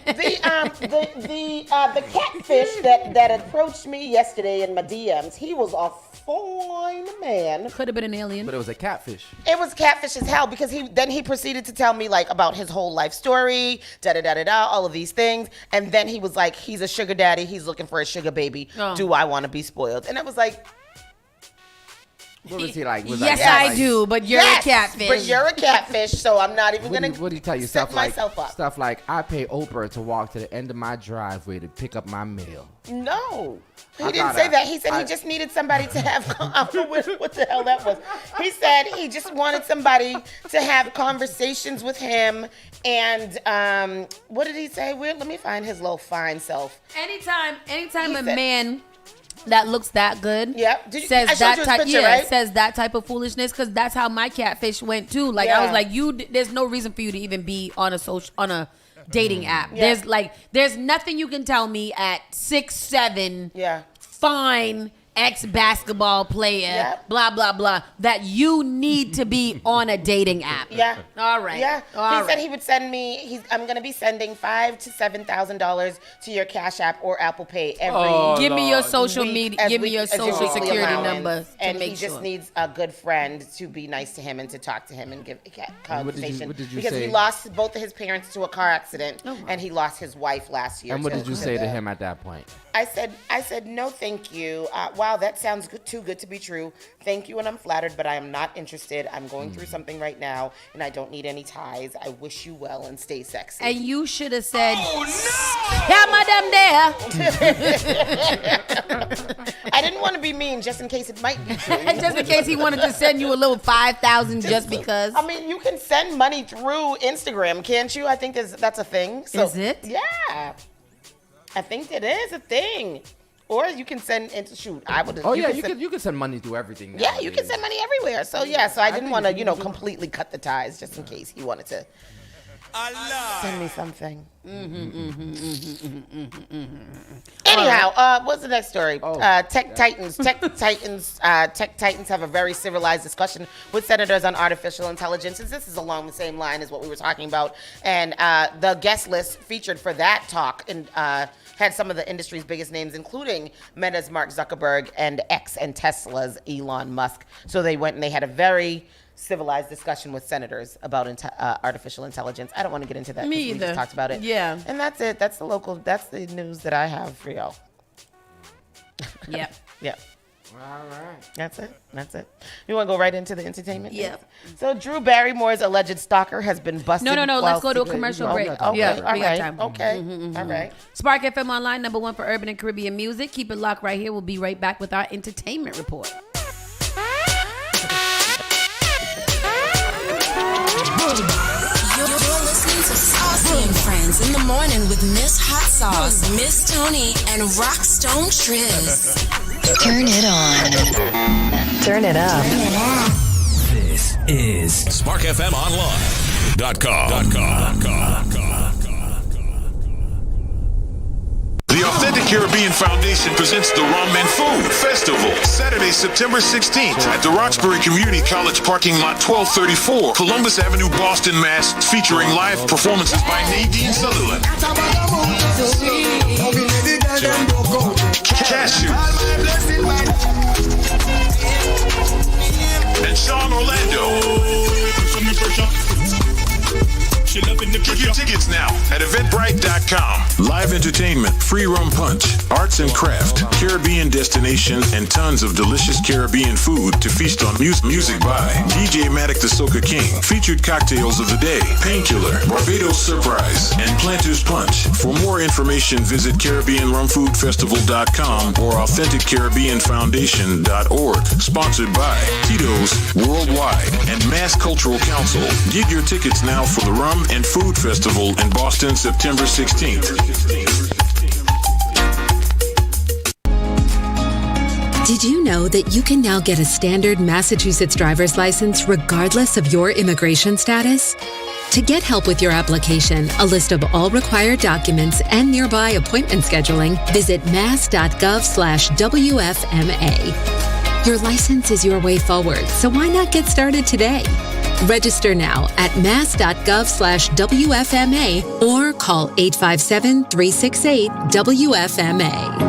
catfish that approached me yesterday in my DMs, he was a fine man. Could have been an alien. But it was a catfish. It was catfish as hell because he proceeded to tell me like about his whole life story, all of these things. And then he was like, he's a sugar daddy. He's looking for a sugar baby. Oh. Do I want to be spoiled? And I was like, what was he like? Yes, I do, but you're a catfish. But you're a catfish, so I'm not even going to tell you stuff like myself up. Stuff like, I pay Oprah to walk to the end of my driveway to pick up my mail. No. He didn't say that. He said he just needed somebody to have, what the hell that was. He said he just wanted somebody to have conversations with him. And what did he say? Let me find his little fine self. Anytime a man that looks that good says that type of foolishness, because that's how my catfish went too. Like I was like, there's no reason for you to even be on a dating app. There's nothing you can tell me at 6'7", fine ex-basketball player, blah blah blah, that you need to be on a dating app. All right. He said he would send me. I'm gonna be sending $5,000 to $7,000 to your Cash App or Apple Pay every. Give me your social media. Give me your social security number. And he just needs a good friend to be nice to him and to talk to him and give a conversation. What did you because say? he lost both of his parents to a car accident, and he lost his wife last year. And what did you say to him at that point? I said no, thank you. Wow, that sounds too good to be true. Thank you, and I'm flattered, but I am not interested. I'm going through something right now, and I don't need any ties. I wish you well and stay sexy. And you should have said, "Yeah, madam, there." I didn't want to be mean, just in case it might be true. Just in case he wanted to send you a little 5,000 just because. I mean, you can send money through Instagram, can't you? I think that's a thing. So, is it? Yeah. I think it is a thing. Or you can send into shoot. You can send money through everything nowadays. Yeah, you can send money everywhere. So so I didn't want to, completely cut the ties just in case he wanted to send me something. Anyhow, what's the next story? Tech Titans have a very civilized discussion with senators on artificial intelligence. This is along the same line as what we were talking about. And the guest list featured for that talk had some of the industry's biggest names, including Meta's Mark Zuckerberg and X and Tesla's Elon Musk. So they went and they had a very civilized discussion with senators about artificial intelligence. I don't want to get into that. Me either. We just talked about it. Yeah. And that's it. That's the news that I have for y'all. Yep. Yep. All right. That's it. You want to go right into the entertainment? Yeah. So Drew Barrymore's alleged stalker has been busted. No. Let's go to a commercial break. Okay. Yeah, All we got right. time. Okay. All right. Spark FM Online, #1 for urban and Caribbean music. Keep it locked right here. We'll be right back with our entertainment report. You're listening to Saucy and Friends in the morning with Miss Hot Sauce, Miss Tony, and Rockstone Triz. Turn it on. Turn it up. This is SparkFMOnline.com. The Authentic Caribbean Foundation presents the Rum and Food Festival, Saturday, September 16th at the Roxbury Community College parking lot 1234, Columbus Avenue, Boston, Mass, featuring live performances by Nadine Sutherland, Cashew, and Sean Orlando. Get your tickets now at eventbrite.com. Live entertainment, free rum punch, arts and craft, Caribbean destinations, and tons of delicious Caribbean food to feast on. Music by DJ Matic the Soca King. Featured cocktails of the day, Painkiller, Barbados Surprise, and Planter's Punch. For more information, visit CaribbeanRumFoodFestival.com or AuthenticCaribbeanFoundation.org. Sponsored by Tito's Worldwide and Mass Cultural Council. Get your tickets now for the Rum and Food Festival in Boston, September 16th. Did you know that you can now get a standard Massachusetts driver's license regardless of your immigration status? To get help with your application, a list of all required documents, and nearby appointment scheduling, visit mass.gov/WFMA. Your license is your way forward, so why not get started today? Register now at mass.gov/WFMA or call 857-368-WFMA.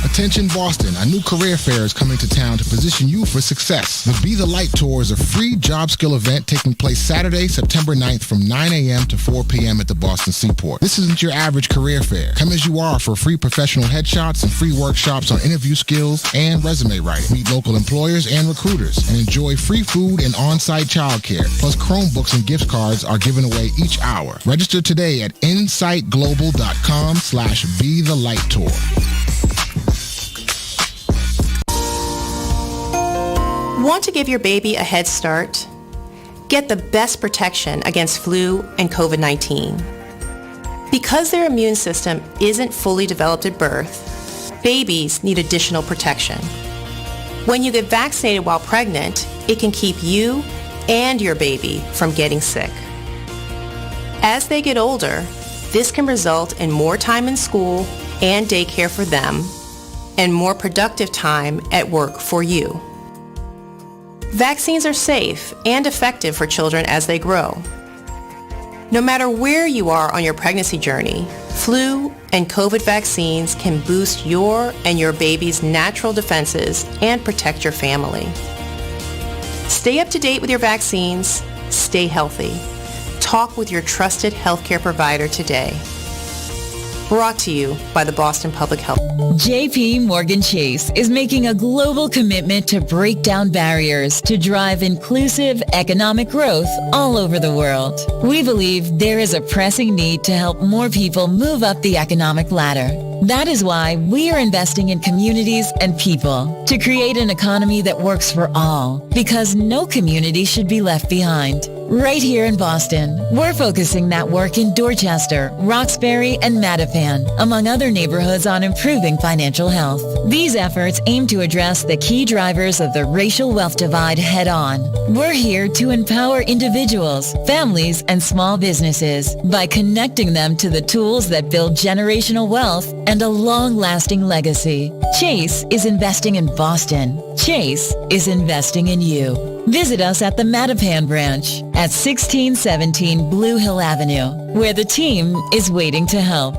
Attention Boston, a new career fair is coming to town to position you for success. The Be the Light Tour is a free job skill event taking place Saturday, September 9th from 9 a.m. to 4 p.m. at the Boston Seaport. This isn't your average career fair. Come as you are for free professional headshots and free workshops on interview skills and resume writing. Meet local employers and recruiters and enjoy free food and on-site childcare. Plus Chromebooks and gift cards are given away each hour. Register today at insightglobal.com/Be the Light Tour. Want to give your baby a head start? Get the best protection against flu and COVID-19. Because their immune system isn't fully developed at birth, babies need additional protection. When you get vaccinated while pregnant, it can keep you and your baby from getting sick. As they get older, this can result in more time in school and daycare for them, and more productive time at work for you. Vaccines are safe and effective for children as they grow. No matter where you are on your pregnancy journey, flu and COVID vaccines can boost your and your baby's natural defenses and protect your family. Stay up to date with your vaccines. Stay healthy. Talk with your trusted healthcare provider today. Brought to you by the Boston Public Health. JP Morgan Chase is making a global commitment to break down barriers to drive inclusive economic growth all over the world. We believe there is a pressing need to help more people move up the economic ladder. That is why we are investing in communities and people to create an economy that works for all, because no community should be left behind. Right here in Boston, we're focusing that work in Dorchester, Roxbury, and Mattapan, among other neighborhoods, on improving financial health. These efforts aim to address the key drivers of the racial wealth divide head-on. We're here to empower individuals, families, and small businesses by connecting them to the tools that build generational wealth and a long-lasting legacy. Chase is investing in Boston. Chase is investing in you. Visit us at the Mattapan branch at 1617 Blue Hill Avenue, where the team is waiting to help.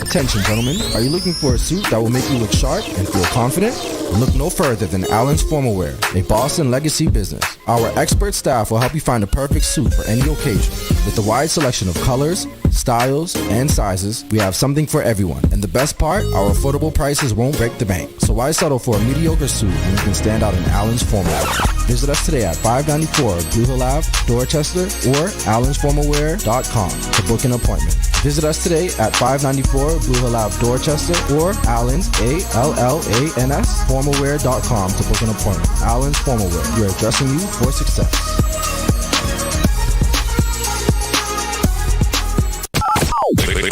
Attention, gentlemen. Are you looking for a suit that will make you look sharp and feel confident? Look no further than Allen's Formal Wear, a Boston legacy business. Our expert staff will help you find the perfect suit for any occasion. With a wide selection of colors, styles, and sizes, we have something for everyone. And the best part, our affordable prices won't break the bank. So why settle for a mediocre suit when you can stand out in Allen's Formal Wear? Visit us today at 594 Blue Hill Ave, Dorchester, or allensformalwear.com to book an appointment. Visit us today at 594 Blue Hill Ave, Dorchester, or Allens, ALLANS, formalwear.com to book an appointment. Allens Formal Wear. We are dressing you for success.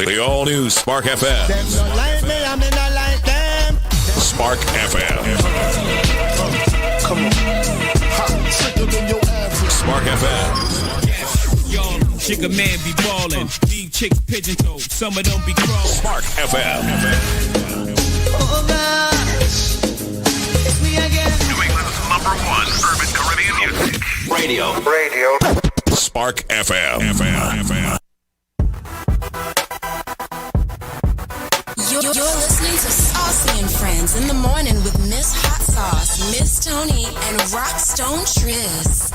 The all-new Spark FM. Them not like me, I mean I like them. Spark FM. Come on. Hot, sicker than your average. Spark FM. Y'all, sugar man be ballin'. These chicks pigeon toed. Some of them be crawling. Spark FM. Oh gosh, it's me again. New England's #1 urban Caribbean music. Radio. Spark FM. You're listening to Saucy and Friends in the morning with Miss Hot Sauce, Miss Tony, and Rockstone Triz.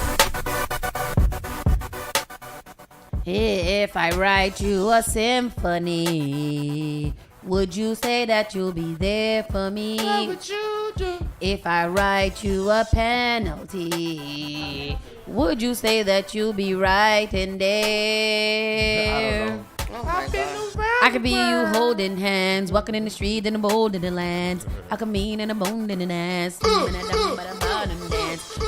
If I write you a symphony, would you say that you'll be there for me? What would you do? If I write you a penalty, would you say that you'll be right in there? I don't know. Oh my God. I could be you holding hands, walking in the street and I'm bold in the lands. I could mean and I'm boned in the ass.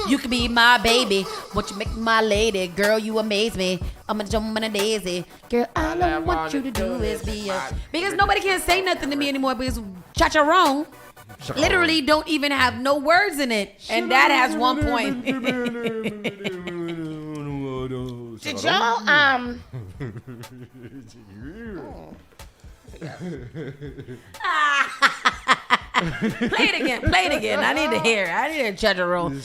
You could be my baby, what you make my lady. Girl, you amaze me. I'm a jump on a daisy. Girl, all I want you to do is be a... Because nobody can say nothing to me anymore because Chacharone literally don't even have no words in it. And that has 1 point. Did y'all Play it again. I need to hear it. I need to chacharone.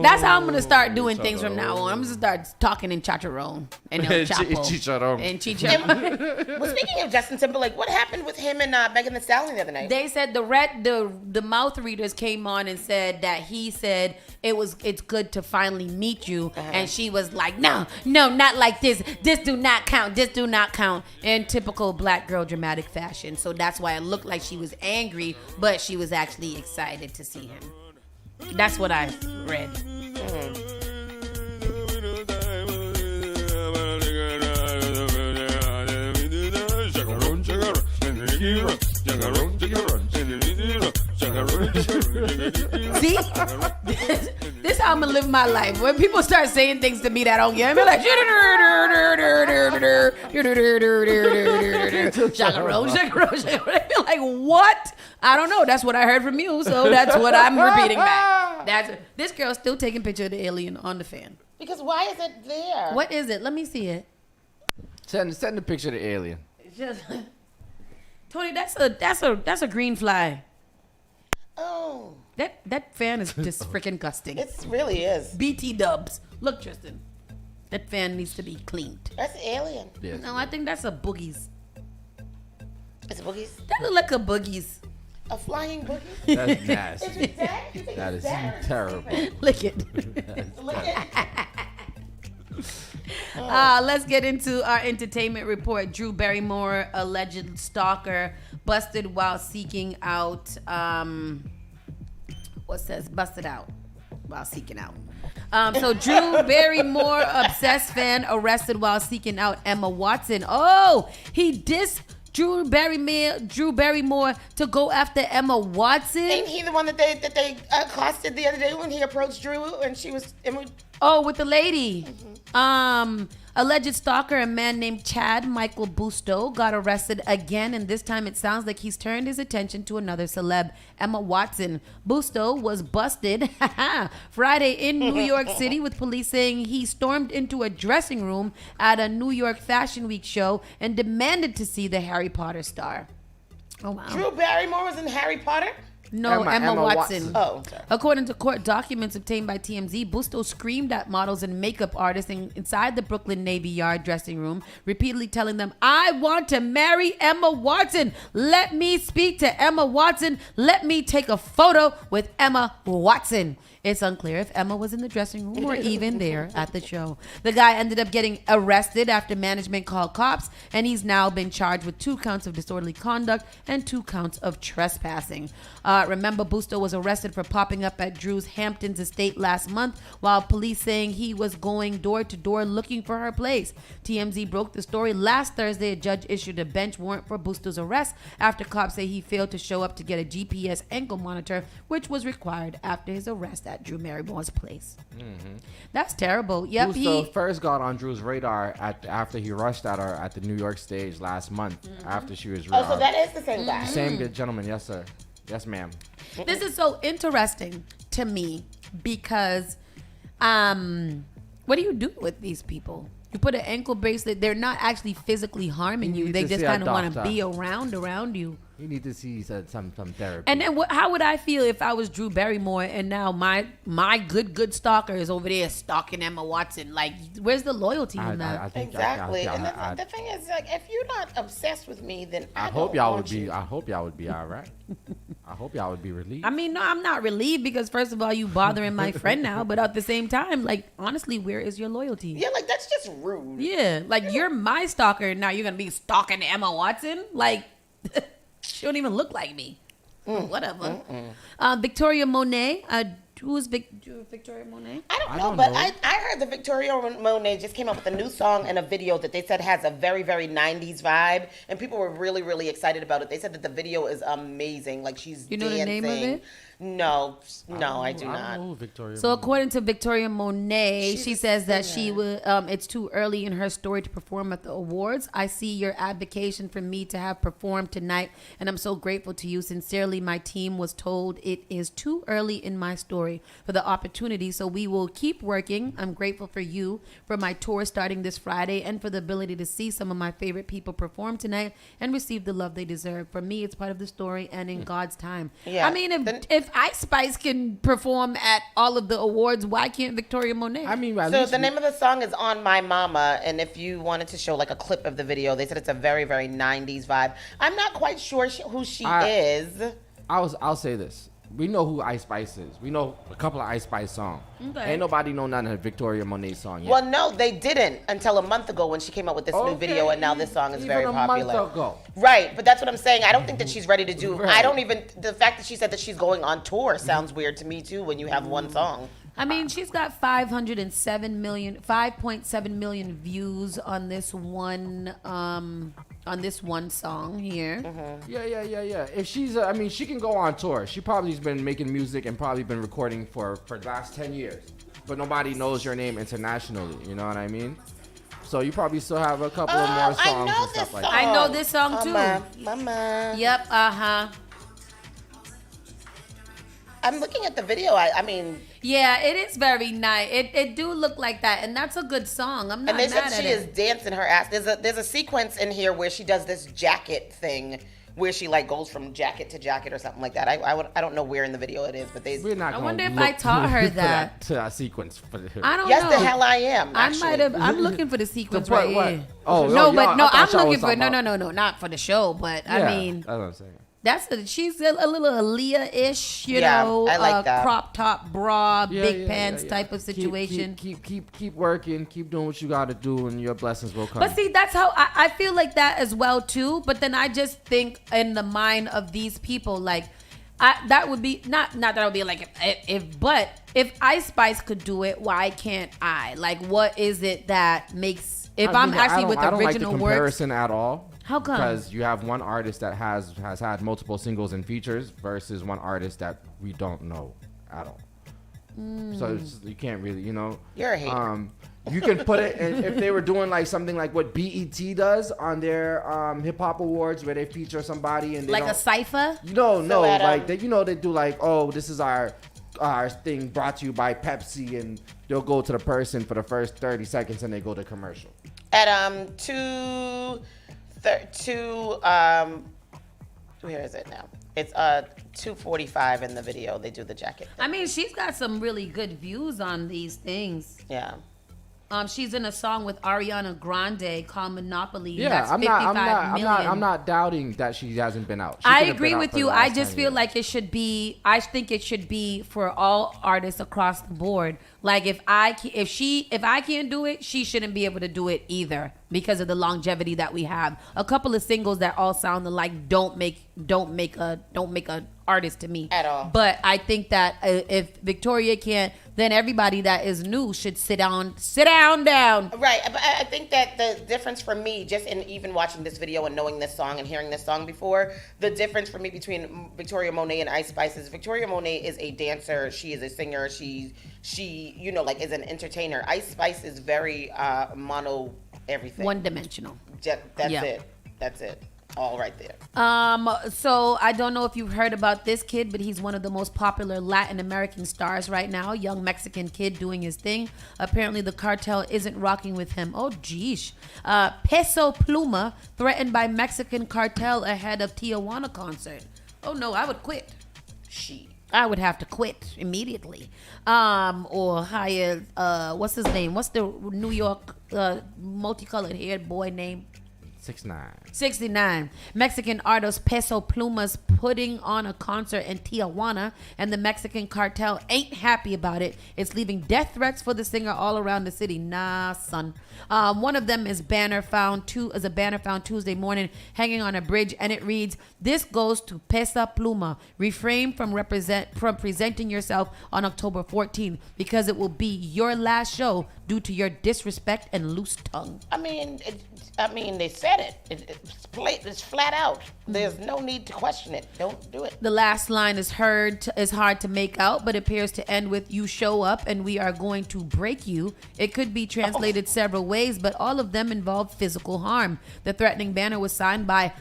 That's how I'm gonna start doing things from now on. I'm gonna start talking in chacharone and El Chapo and chicharron. Well, speaking of Justin Timberlake, what happened with him and Megan Thee Stallion the other night? They said the mouth readers came on and said that he said it's good to finally meet you, and she was like, no, not like this. This do not count. In typical black girl dramatic fashion. So that's why it looked like she was angry, but she was actually excited to see him. That's what I read. See? This how I'm gonna live my life. When people start saying things to me that I don't get, I'm like, chacarone. I feel like, what? I don't know. That's what I heard from you, so that's what I'm repeating back. This girl's still taking picture of the alien on the fan. Because why is it there? What is it? Let me see it. Send the picture of the alien. Just, Tony, that's a green fly. Oh. That fan is just freaking gusting. It really is. BT dubs. Look, Tristan. That fan needs to be cleaned. That's alien. Yes. No, I think that's a boogies. It's a boogies? That look like a boogies. A flying boogie? That's nasty. That is terrible. Lick it. Let's get into our entertainment report. Drew Barrymore, alleged stalker, busted while seeking out. Busted out while seeking out. So Drew Barrymore, obsessed fan, arrested while seeking out Emma Watson. Oh, he dissed Drew Barrymore to go after Emma Watson. Ain't he the one that they accosted the other day when he approached Drew and she was... Oh, with the lady. Mm-hmm. Alleged stalker, a man named Chad Michael Busto, got arrested again, and this time it sounds like he's turned his attention to another celeb, Emma Watson. Busto was busted Friday in New York City with police saying he stormed into a dressing room at a New York Fashion Week show and demanded to see the Harry Potter star. Oh, wow. Drew Barrymore was in Harry Potter? No, Emma Watson. Oh, sorry. According to court documents obtained by TMZ, Busto screamed at models and makeup artists inside the Brooklyn Navy Yard dressing room, repeatedly telling them, "I want to marry Emma Watson. Let me speak to Emma Watson. Let me take a photo with Emma Watson." It's unclear if Emma was in the dressing room or even there at the show. The guy ended up getting arrested after management called cops, and he's now been charged with 2 counts of disorderly conduct and 2 counts of trespassing. Remember, Busto was arrested for popping up at Drew's Hamptons estate last month, while police saying he was going door to door looking for her place. TMZ broke the story last Thursday. A judge issued a bench warrant for Busto's arrest after cops say he failed to show up to get a GPS ankle monitor, which was required after his arrest at Drew Barrymore's place. Mm-hmm. That's terrible. Yep. Busto first got on Drew's radar after he rushed at her at the New York stage last month after she was. Oh, so that is the same guy. Same good gentleman, yes sir, yes ma'am. This is so interesting to me because, what do you do with these people? You put an ankle bracelet. They're not actually physically harming you. They just kind of want to be around you. You need to see some therapy. And then how would I feel if I was Drew Barrymore and now my good stalker is over there stalking Emma Watson? Like, where's the loyalty in that? Exactly. And the thing is, like, if you're not obsessed with me, then I hope y'all would be. I hope y'all would be all right. I hope y'all would be relieved. I mean, no, I'm not relieved because first of all, you bothering my friend now, but at the same time, like, honestly, where is your loyalty? Yeah, like, that's just rude. Yeah, like, you're my stalker and now you're gonna be stalking Emma Watson? Like, she don't even look like me. Whatever. Victoria Monet. Who's Victoria Monet? I don't know, but I heard that Victoria Monet just came up with a new song and a video that they said has a very, very 90s vibe. And people were really, really excited about it. They said that the video is amazing. Like, she's dancing. You know the name of it? No, I do not. So according to Victoria Monet, she says that she will. It's too early in her story to perform at the awards. I see your advocacy for me to have performed tonight, and I'm so grateful to you. Sincerely, my team was told it is too early in my story for the opportunity, so we will keep working. I'm grateful for you, for my tour starting this Friday, and for the ability to see some of my favorite people perform tonight and receive the love they deserve. For me, it's part of the story, and in God's time. Yeah. I mean, if Ice Spice can perform at all of the awards, why can't Victoria Monet? I mean, so the name of the song is On My Mama, and if you wanted to show like a clip of the video, they said it's a very, very 90s vibe. I'm not quite sure who she is. I'll say this. We know who Ice Spice is. We know a couple of Ice Spice songs. Okay. Ain't nobody know none of Victoria Monet song yet. Well, no, they didn't until a month ago when she came out with this new video, and now this song is very popular. Month ago. Right, but that's what I'm saying. I don't think that she's ready to do. Right. I don't even. The fact that she said that she's going on tour sounds weird to me too. When you have one song. I mean, she's got 5.7 million views on this one song here. Mm-hmm. Yeah. If she's, I mean, she can go on tour. She probably's been making music and probably been recording for the last 10 years, but nobody knows your name internationally. You know what I mean? So you probably still have a couple of more songs and stuff like that. I know this song too. Mama. Yep. I'm looking at the video. I mean, yeah, it is very nice. It do look like that, and that's a good song. I'm not mad at it. And they said she is dancing her ass. There's a sequence in here where she does this jacket thing, where she like goes from jacket to jacket or something like that. I don't know where in the video it is, but I wonder if I taught her that to a sequence for her. I don't know. Yes, the hell I am. Actually. I might have. I'm looking for the sequence right here. Oh no, but no, I'm looking for no, not for the show, but yeah, I mean, that's what I'm saying. She's a little Aaliyah-ish, you know, I like that. Crop top bra, big pants type of situation. Keep working, keep doing what you got to do, and your blessings will come. But see, that's how I feel like that as well too. But then I just think in the mind of these people, like that would be not that would be like if Ice Spice could do it, why can't I? Like, what is it that makes I'm actually with the original works? I don't like the comparison at all. How come? Because you have one artist that has had multiple singles and features versus one artist that we don't know at all. So you can't really, you know. You're a hater. You can put it in, if they were doing like something like what BET does on their hip hop awards where they feature somebody and they like a cypher. No, like they, they do like, oh, this is our thing brought to you by Pepsi, and they'll go to the person for the first 30 seconds and they go to commercial. At where is it now? It's 2:45 in the video. They do the jacket thing. I mean, she's got some really good views on these things. Yeah. She's in a song with Ariana Grande called Monopoly. Yeah, That's I'm not doubting that she hasn't been out. I agree with you. I just feel like it should be. I think it should be for all artists across the board. Like if I can't do it, she shouldn't be able to do it either because of the longevity that we have. A couple of singles that all sound alike don't make a artist to me at all. But I think that if Victoria can't, then everybody that is new should sit down. Right. But I think that the difference for me, just in even watching this video and knowing this song and hearing this song before, the difference for me between Victoria Monet and Ice Spice is Victoria Monet is a dancer. She is a singer. She is an entertainer. Ice Spice is very mono everything. One-dimensional. That's it. All right there. So I don't know if you've heard about this kid, but he's one of the most popular Latin American stars right now. Young Mexican kid doing his thing. Apparently the cartel isn't rocking with him. Oh, geesh. Peso Pluma threatened by Mexican cartel ahead of Tijuana concert. Oh no, I would quit. I would have to quit immediately. Or hire, what's his name? What's the New York multicolored haired boy name? 69. Mexican artist Peso Pluma's putting on a concert in Tijuana, and the Mexican cartel ain't happy about it. It's leaving death threats for the singer all around the city. Nah, son. One of them is a banner found Tuesday morning hanging on a bridge, and it reads, "This goes to Peso Pluma. Refrain from presenting yourself on October 14th because it will be your last show due to your disrespect and loose tongue." I mean, they said it. It's flat out. There's no need to question it. Don't do it. The last line is hard to make out, but appears to end with "You show up and we are going to break you." It could be translated several ways, but all of them involve physical harm. The threatening banner was signed by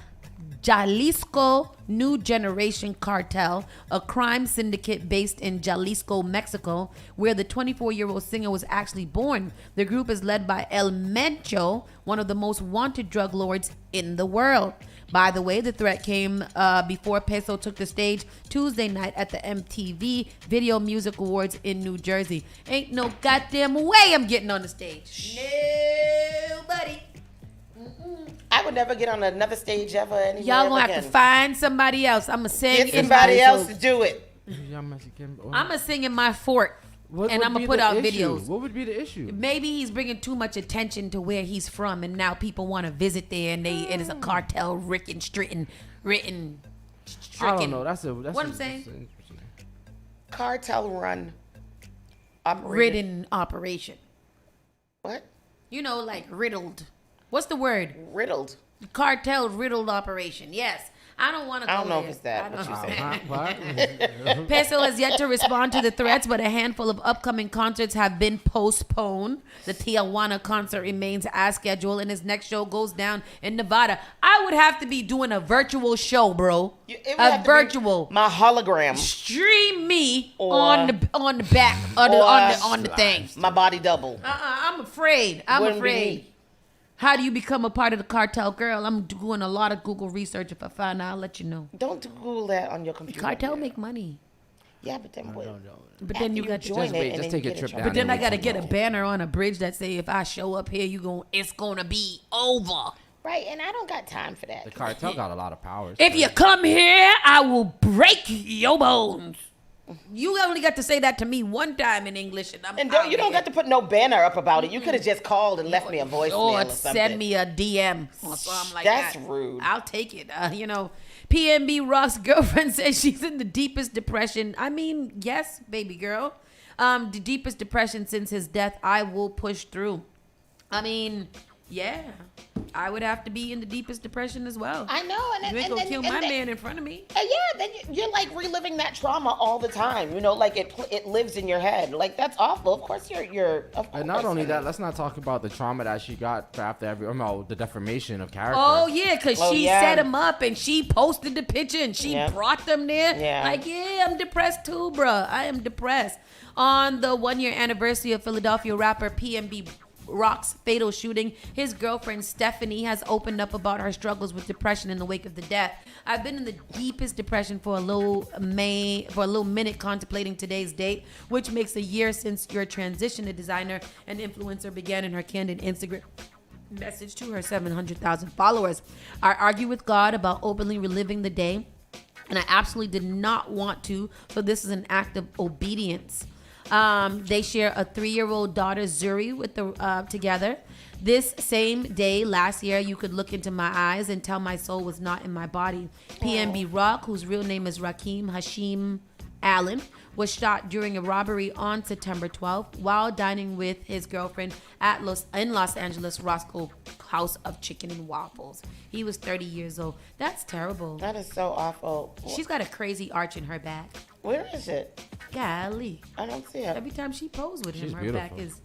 Jalisco New Generation Cartel, a crime syndicate based in Jalisco, Mexico, where the 24-year-old singer was actually born. The group is led by El Mencho, one of the most wanted drug lords in the world. By the way, the threat came before Peso took the stage Tuesday night at the MTV Video Music Awards in New Jersey. Ain't no goddamn way I'm getting on the stage. Nobody. I would never get on another stage ever. Y'all gonna have to find somebody else. I'm gonna sing. Get somebody else to do it. I'm gonna sing in my fort, and I'm gonna put out videos. What would be the issue? Maybe he's bringing too much attention to where he's from, and now people want to visit there, and it's a cartel written. I don't know. That's what I'm saying. Cartel run. Written operation. What? Like riddled. What's the word? Riddled. Cartel riddled operation. Yes. I don't want to go I don't know there. if it's that. What you saying? Peso has yet to respond to the threats, but a handful of upcoming concerts have been postponed. The Tijuana concert remains as scheduled, and his next show goes down in Nevada. I would have to be doing a virtual show, bro. Virtual. My hologram. Stream me on the back on the thing. My body double. I'm afraid. How do you become a part of the cartel, girl? I'm doing a lot of Google research. If I find out, I'll let you know. Don't Google that on your computer. Cartel make money. Yeah, but then what? But then you got to join it. Just take a trip down. But then I got to get a banner on a bridge that say, if I show up here, it's gonna be over. Right, and I don't got time for that. The cartel got a lot of powers. If you come here, I will break your bones. You only got to say that to me one time in English, and you don't got to put no banner up about it. You could have just called and left me a voicemail or something. Send me a DM or something like that. That's rude. I'll take it. PNB Rock's girlfriend says she's in the deepest depression. I mean, yes, baby girl. The deepest depression since his death. I will push through. I mean, yeah, I would have to be in the deepest depression as well. I know, you ain't gonna kill my man in front of me. Yeah, then you're like reliving that trauma all the time. Like it lives in your head. Like that's awful. Of course you're. And not only that, let's not talk about the trauma that she got after the defamation of character. Oh yeah, because she set him up and she posted the picture and she brought them there. Yeah. Like I'm depressed too, bruh. I am depressed. On the 1-year anniversary of Philadelphia rapper PNB Rock's fatal shooting, his girlfriend Stephanie has opened up about her struggles with depression in the wake of the death. I've been in the deepest depression for a little minute, contemplating today's date, which makes a year since your transition to designer and influencer began in her candid Instagram message to her 700,000 followers. I argue with God about openly reliving the day, and I absolutely did not want to, so this is an act of obedience. They share a 3-year-old daughter, Zuri, together. This same day last year, you could look into my eyes and tell my soul was not in my body. PNB Rock, whose real name is Rakim Hashim Allen, was shot during a robbery on September 12th while dining with his girlfriend in Los Angeles' Roscoe House of Chicken and Waffles. He was 30 years old. That's terrible. That is so awful. She's got a crazy arch in her back. Where is it? Golly. I don't see it. Every time she poses with him, her beautiful. back is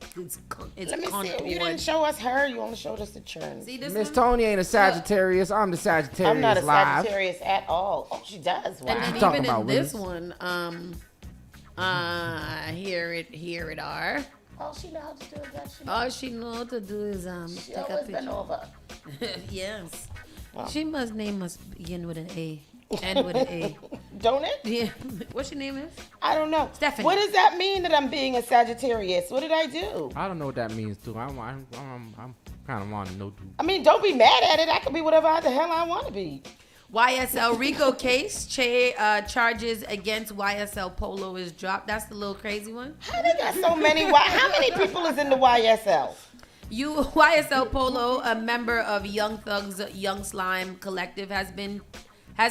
Let me see. You didn't show us her. You only showed us the churn. See this Miss one? Tony ain't a Sagittarius. I'm the Sagittarius. I'm not a live. Sagittarius at all. Oh, she does. Wow. And then Talking even in about this Willis. one, here it are. All she knows how to do is that. All she know to do is She take a always been picture. over. Yes. Wow. She name must begin with an A. End with an A. Don't it? Yeah. What's your name is? I don't know. Stephanie. What does that mean that I'm being a Sagittarius? What did I do? I don't know what that means too. I'm kind of want to know too. I mean, don't be mad at it. I can be whatever the hell I want to be. YSL Rico case charges against YSL Polo is dropped. That's the little crazy one. How they got so many? How many people is in the YSL? YSL Polo, a member of Young Thug's Young Slime Collective, has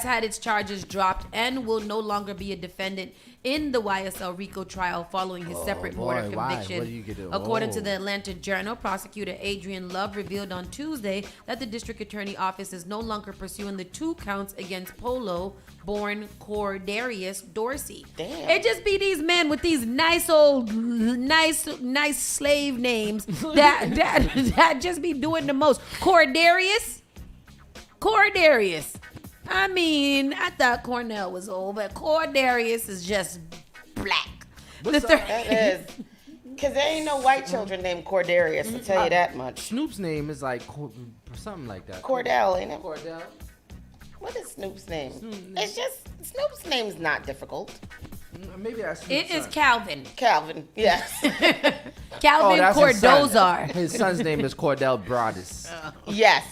had its charges dropped and will no longer be a defendant in the YSL RICO trial following his separate murder conviction. What do you get to, According to the Atlanta Journal, prosecutor Adrian Love revealed on Tuesday that the district attorney office is no longer pursuing the 2 counts against Polo-born Cordarius Dorsey. Damn. It just be these men with these nice slave names that just be doing the most. Cordarius. I mean, I thought Cornell was old, but Cordarius is just black. That is. Because there ain't no white children named Cordarius, I'll tell you that much. Snoop's name is like something like that. Cordell, ain't it? Cordell. What is Snoop's name? It's just, Snoop's name's not difficult. Maybe that's Snoop's It is son. Calvin. Calvin, yes. Calvin that's his son. Cordozar. His son's name is Cordell Broadus. Yes.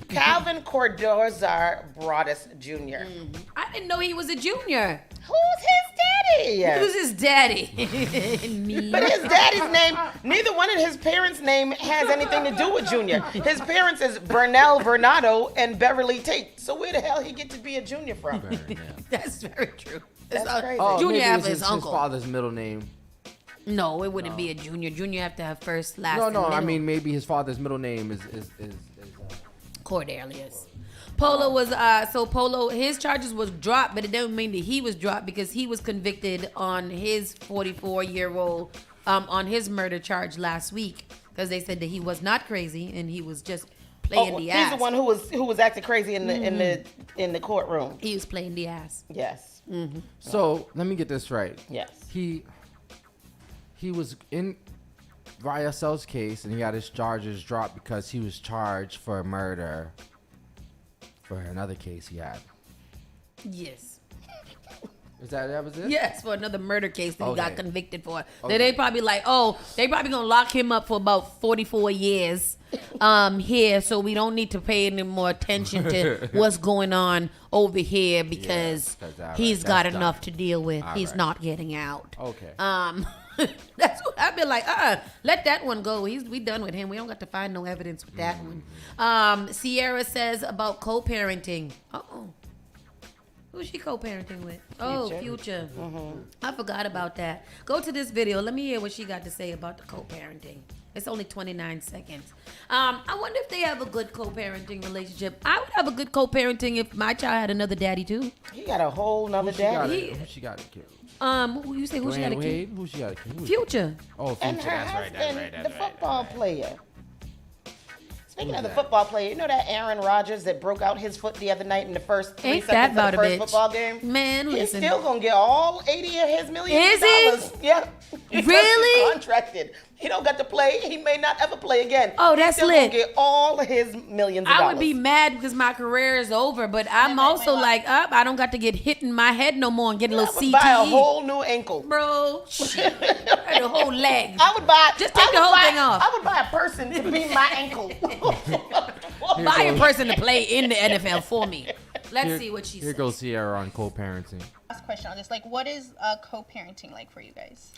Calvin Cordozar Broadus Jr. I didn't know he was a junior. Who's his daddy? Who's his daddy? Me. But his daddy's name, neither one of his parents' name has anything to do with Junior. His parents is Bernal Vernado and Beverly Tate. So where the hell he get to be a junior from? That's very true. That's crazy. Junior maybe have it's his uncle. His father's middle name. No, it wouldn't be a junior. Junior have to have first, last, No, and middle. I mean maybe his father's middle name is Cordarius. Polo was Polo, his charges was dropped, but it doesn't mean that he was dropped because he was convicted on his 44-year-old on his murder charge last week because they said that he was not crazy and he was just playing the ass. He's the one who was acting crazy in the courtroom. He was playing the ass. Yes. Mm-hmm. So let me get this right. Yes. He was in YSL's case and he had his charges dropped because he was charged for murder for another case he had. Yes. That was it? Yes, for another murder case that he got Okay. convicted for. Okay. They probably like, they probably gonna lock him up for about 44 years here, so we don't need to pay any more attention to what's going on over here because he's got enough to deal with. He's not getting out. Okay. That's what I've been like, let that one go. We done with him. We don't got to find no evidence with that one. Sierra says about co-parenting. Who's she co-parenting with? Future. Mm-hmm. I forgot about that. Go to this video. Let me hear what she got to say about the co-parenting. It's only 29 seconds. I wonder if they have a good co-parenting relationship. I would have a good co-parenting if my child had another daddy too. He got a whole nother daddy. Who she got a kid? Who you say who she got a kid? Who she got a kid? Future. Oh, Future. And her husband, the football player. Speaking of the football player, you know that Aaron Rodgers that broke out his foot the other night in the first 3 Ain't seconds that of the about a first bitch? football game? Man, He's listen. still gonna get all 80 of his millions Is of dollars. he? Yeah. Because Really? he's contracted. He don't get to play. He may not ever play again. Oh, that's He's still lit. Gonna get all of his millions of dollars. I would be mad because my career is over, but I'm also like, I don't got to get hit in my head no more and get a little CTE. Buy a whole new ankle. Bro, shit. And a whole leg. I would buy. Just take the whole thing off. I would buy a person to be my ankle. Buy a person to play in the NFL for me. Let's see what she Here says. goes Sierra on co-parenting. Last question on this. Like, what is co-parenting like for you guys?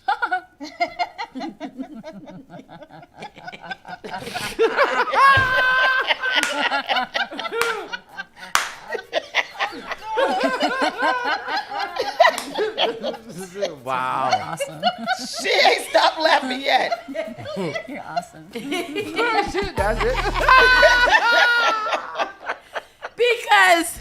Wow. Awesome. She ain't stopped laughing yet. You're awesome. That's it. Because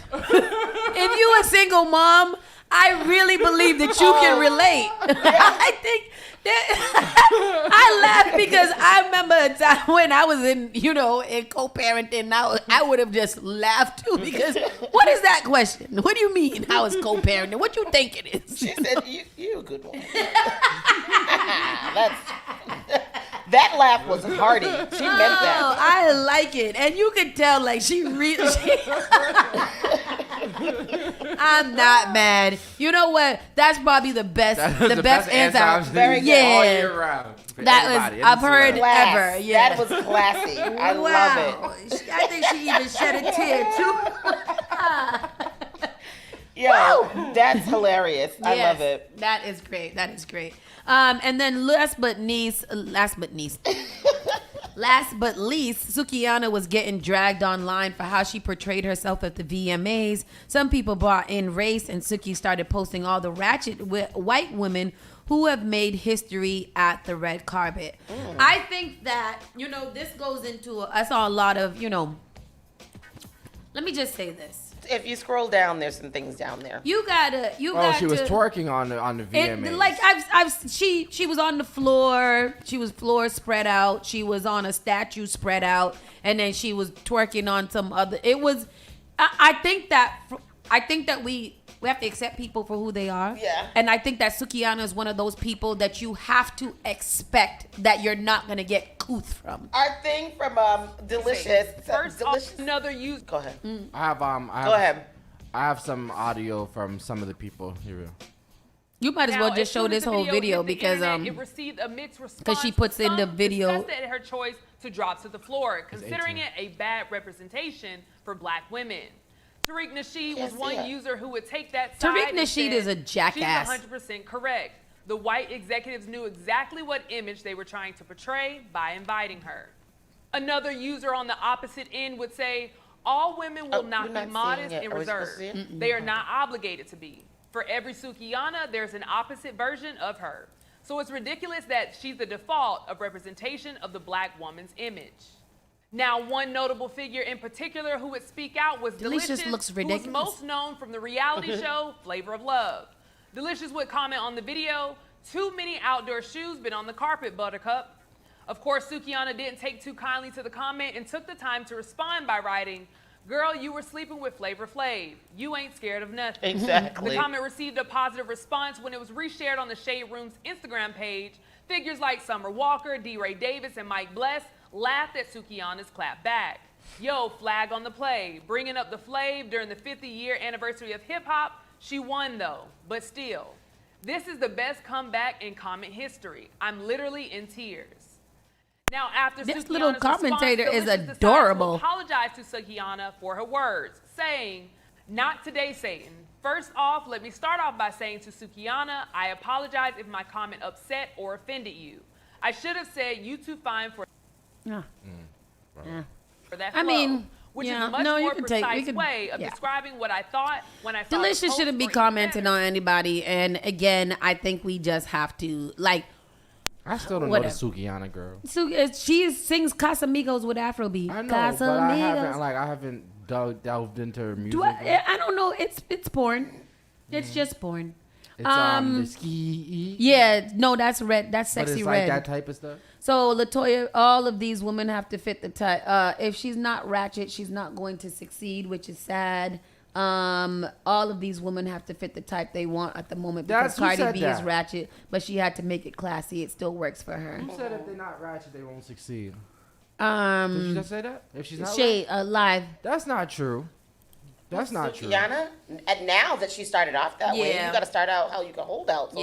if you a single mom, I really believe that you can relate. I think that I laugh because I remember a time when I was in co-parenting. I would have just laughed too because what is that question? What do you mean? How is co-parenting? What you think it is? She said, "You a good one." That laugh was hearty. She meant that. I like it, and you can tell like she really. I'm not mad. You know what? That's probably the best. The best answer. Very good. All year round. That was I've heard Class. ever. Yeah, that was classy. I love it. I think she even shed a tear too. Yo, that's hilarious. I Yes, love it. That is great. That is great. And then last but least, Sukihana was getting dragged online for how she portrayed herself at the VMAs. Some people brought in race, and Suki started posting all the ratchet white women who have made history at the red carpet. I think that, this goes into, I saw a lot of, let me just say this. If you scroll down, there's some things down there. You got she was twerking on the VMAs. She was on the floor. She was floor spread out. She was on a statue spread out, and then she was twerking on some other. It was. I think that we have to accept people for who they are. Yeah. And I think that Sukihana is one of those people that you have to expect that you're not gonna get couth from. Our thing from Delicious. Delicious. Another use. Go ahead. I have Go ahead. I have some audio from some of the people here. You might as well just show this whole video because it received a mixed response. because she puts in the video. Disgusted at her choice to drop to the floor, considering it a bad representation for Black women. Tariq Nasheed was one user who would take that side. Tariq Nasheed is a jackass. She's 100% correct. The white executives knew exactly what image they were trying to portray by inviting her. Another user on the opposite end would say, all women will not be modest and reserved. They are not obligated to be. For every Sukihana, there's an opposite version of her. So it's ridiculous that she's the default of representation of the Black woman's image. Now, one notable figure in particular who would speak out was Delicious, looks who ridiculous. was most known from the reality show Flavor of Love. Delicious would comment on the video, "Too many outdoor shoes been on the carpet, Buttercup." Of course, Sukihana didn't take too kindly to the comment and took the time to respond by writing, "Girl, you were sleeping with Flavor Flav. You ain't scared of nothing." Exactly. The comment received a positive response when it was reshared on the Shade Room's Instagram page. Figures like Summer Walker, D. Ray Davis, and Mike Bless laughed at Sukihana's clap back. Yo, flag on the play. Bringing up the Flav during the 50-year anniversary of hip-hop. She won, though. But still, this is the best comeback in comment history. I'm literally in tears. Now, after This Sukihana's little commentator response, is Delicious decided adorable. to apologize to Sukihana for her words, saying, "Not today, Satan. First off, let me start off by saying to Sukihana, I apologize if my comment upset or offended you. I should have said you too fine for for that flow, which is a much more precise way of describing what I thought when I saw Delicious shouldn't be commenting on anybody. And again, I think we just have to I still don't know the Sukihana girl. She sings Casamigos with Afrobeat. I know, but I haven't delved into her music. I don't know. It's porn. It's just porn. It's the ski. Yeah, no, that's red. That's Sexy but Red. It's like that type of stuff. So Latoya, all of these women have to fit the type. If she's not ratchet, she's not going to succeed, which is sad. All of these women have to fit the type they want at the moment because Cardi B is ratchet, but she had to make it classy. It still works for her. Who said if they're not ratchet, they won't succeed? Did she just say that? If she's not live. That's not true. That's not true. Yana, and now that she started off that way, you got to start out how you can hold out. So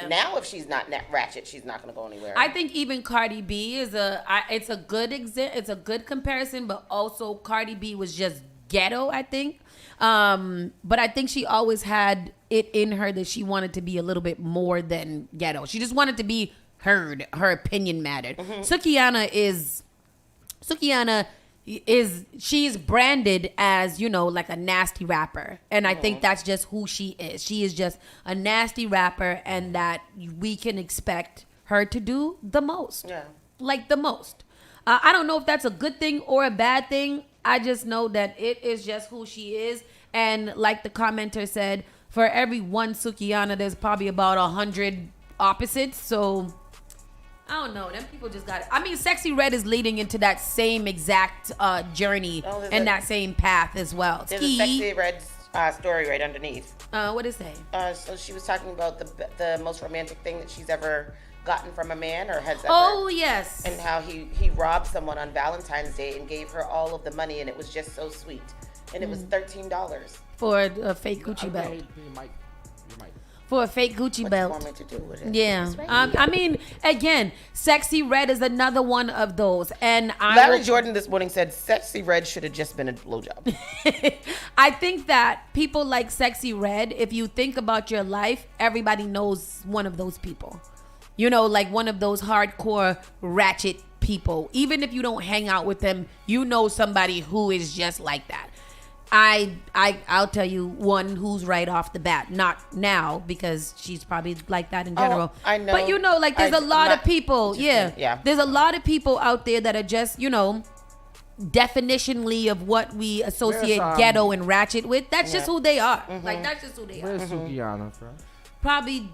now, if she's not ratchet, she's not going to go anywhere. I think even Cardi B is it's a good comparison, but also Cardi B was just ghetto, I think. But I think she always had it in her that she wanted to be a little bit more than ghetto. She just wanted to be heard. Her opinion mattered. Sukihana she's branded as, like a nasty rapper. And I think that's just who she is. She is just a nasty rapper, and that we can expect her to do the most. Yeah. Like the most. I don't know if that's a good thing or a bad thing. I just know that it is just who she is. And like the commenter said, for every one Sukihana, there's probably about 100 opposites. So I don't know. Them people just got it. I mean, Sexy Red is leading into that same exact journey and that same path as well. There's a Sexy Red story right underneath. What is it? So she was talking about the most romantic thing that she's ever gotten from a man or has ever. Oh, yes. And how he robbed someone on Valentine's Day and gave her all of the money, and it was just so sweet. And it was $13. For a fake Gucci belt. You might. For a fake Gucci belt. What do you want me to do with it? Yeah. I mean, again, Sexy Red is another one of those. And Larry Jordan this morning said Sexy Red should have just been a blowjob. I think that people like Sexy Red, if you think about your life, everybody knows one of those people. Like one of those hardcore ratchet people. Even if you don't hang out with them, you know somebody who is just like that. I'll tell you one who's right off the bat. Not now, because she's probably like that in general. I know. But there's a lot of people. Yeah. There's a lot of people out there that are just, definitionally of what we associate ghetto and ratchet with. That's just who they are. Mm-hmm. Like, that's just who they are. Where's Sukihana from? Probably.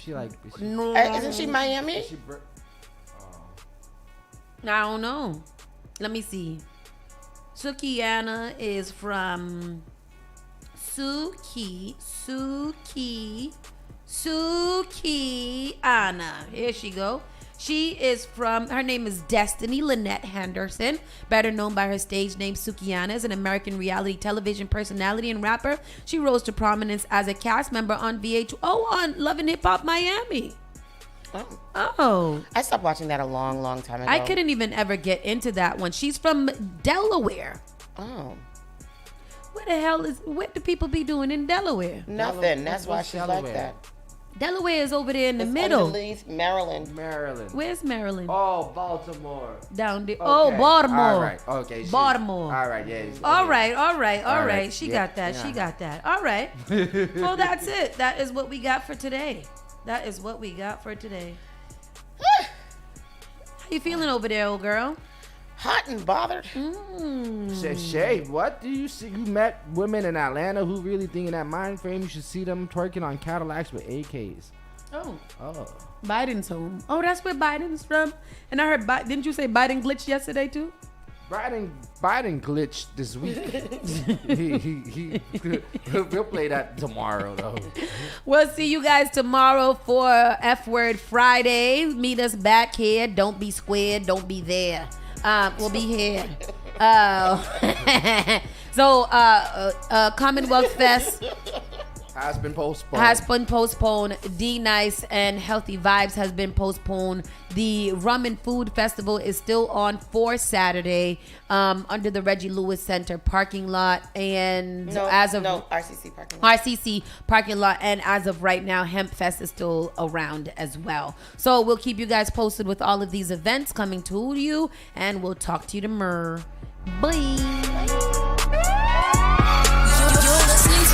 Isn't she Miami? I don't know. Let me see. Sukihana is from Sukihana. Here she go. She is her name is Destiny Lynette Henderson, better known by her stage name Sukihana, is an American reality television personality and rapper. She rose to prominence as a cast member on on Love and Hip Hop Miami. Oh. I stopped watching that a long, long time ago. I couldn't even ever get into that one. She's from Delaware. Oh. What do people be doing in Delaware? Nothing. That's why she's like that. Delaware is over there in the middle. Underneath Maryland. Where's Maryland? Oh, Baltimore. Down there. Okay. Oh, Baltimore. All right. Okay. Baltimore. All right. Yeah. All right. She got that. She got that. All right. Well, that's it. That is what we got for today. How you feeling over there, old girl? Hot and bothered. Shay, what do you see? You met women in Atlanta who really think in that mind frame you should see them twerking on Cadillacs with AKs. Oh. Biden's home. Oh, that's where Biden's from. And I heard, didn't you say Biden glitched yesterday too? Biden glitched this week. We'll play that tomorrow though. We'll see you guys tomorrow for F Word Friday. Meet us back here. Don't be squared. Don't be there. We'll be here. So Commonwealth Fest has been postponed. D Nice and Healthy Vibes has been postponed. The Rum and Food Festival is still on for Saturday under the Reggie Lewis Center parking lot. And RCC parking lot. And as of right now, Hemp Fest is still around as well. So we'll keep you guys posted with all of these events coming to you. And we'll talk to you tomorrow. Bye.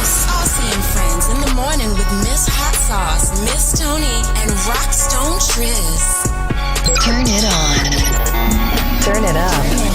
Saucy and Friends in the morning with Miss Hot Sauce, Miss Tony, and Rockstone Triz. Turn it on. Turn it up.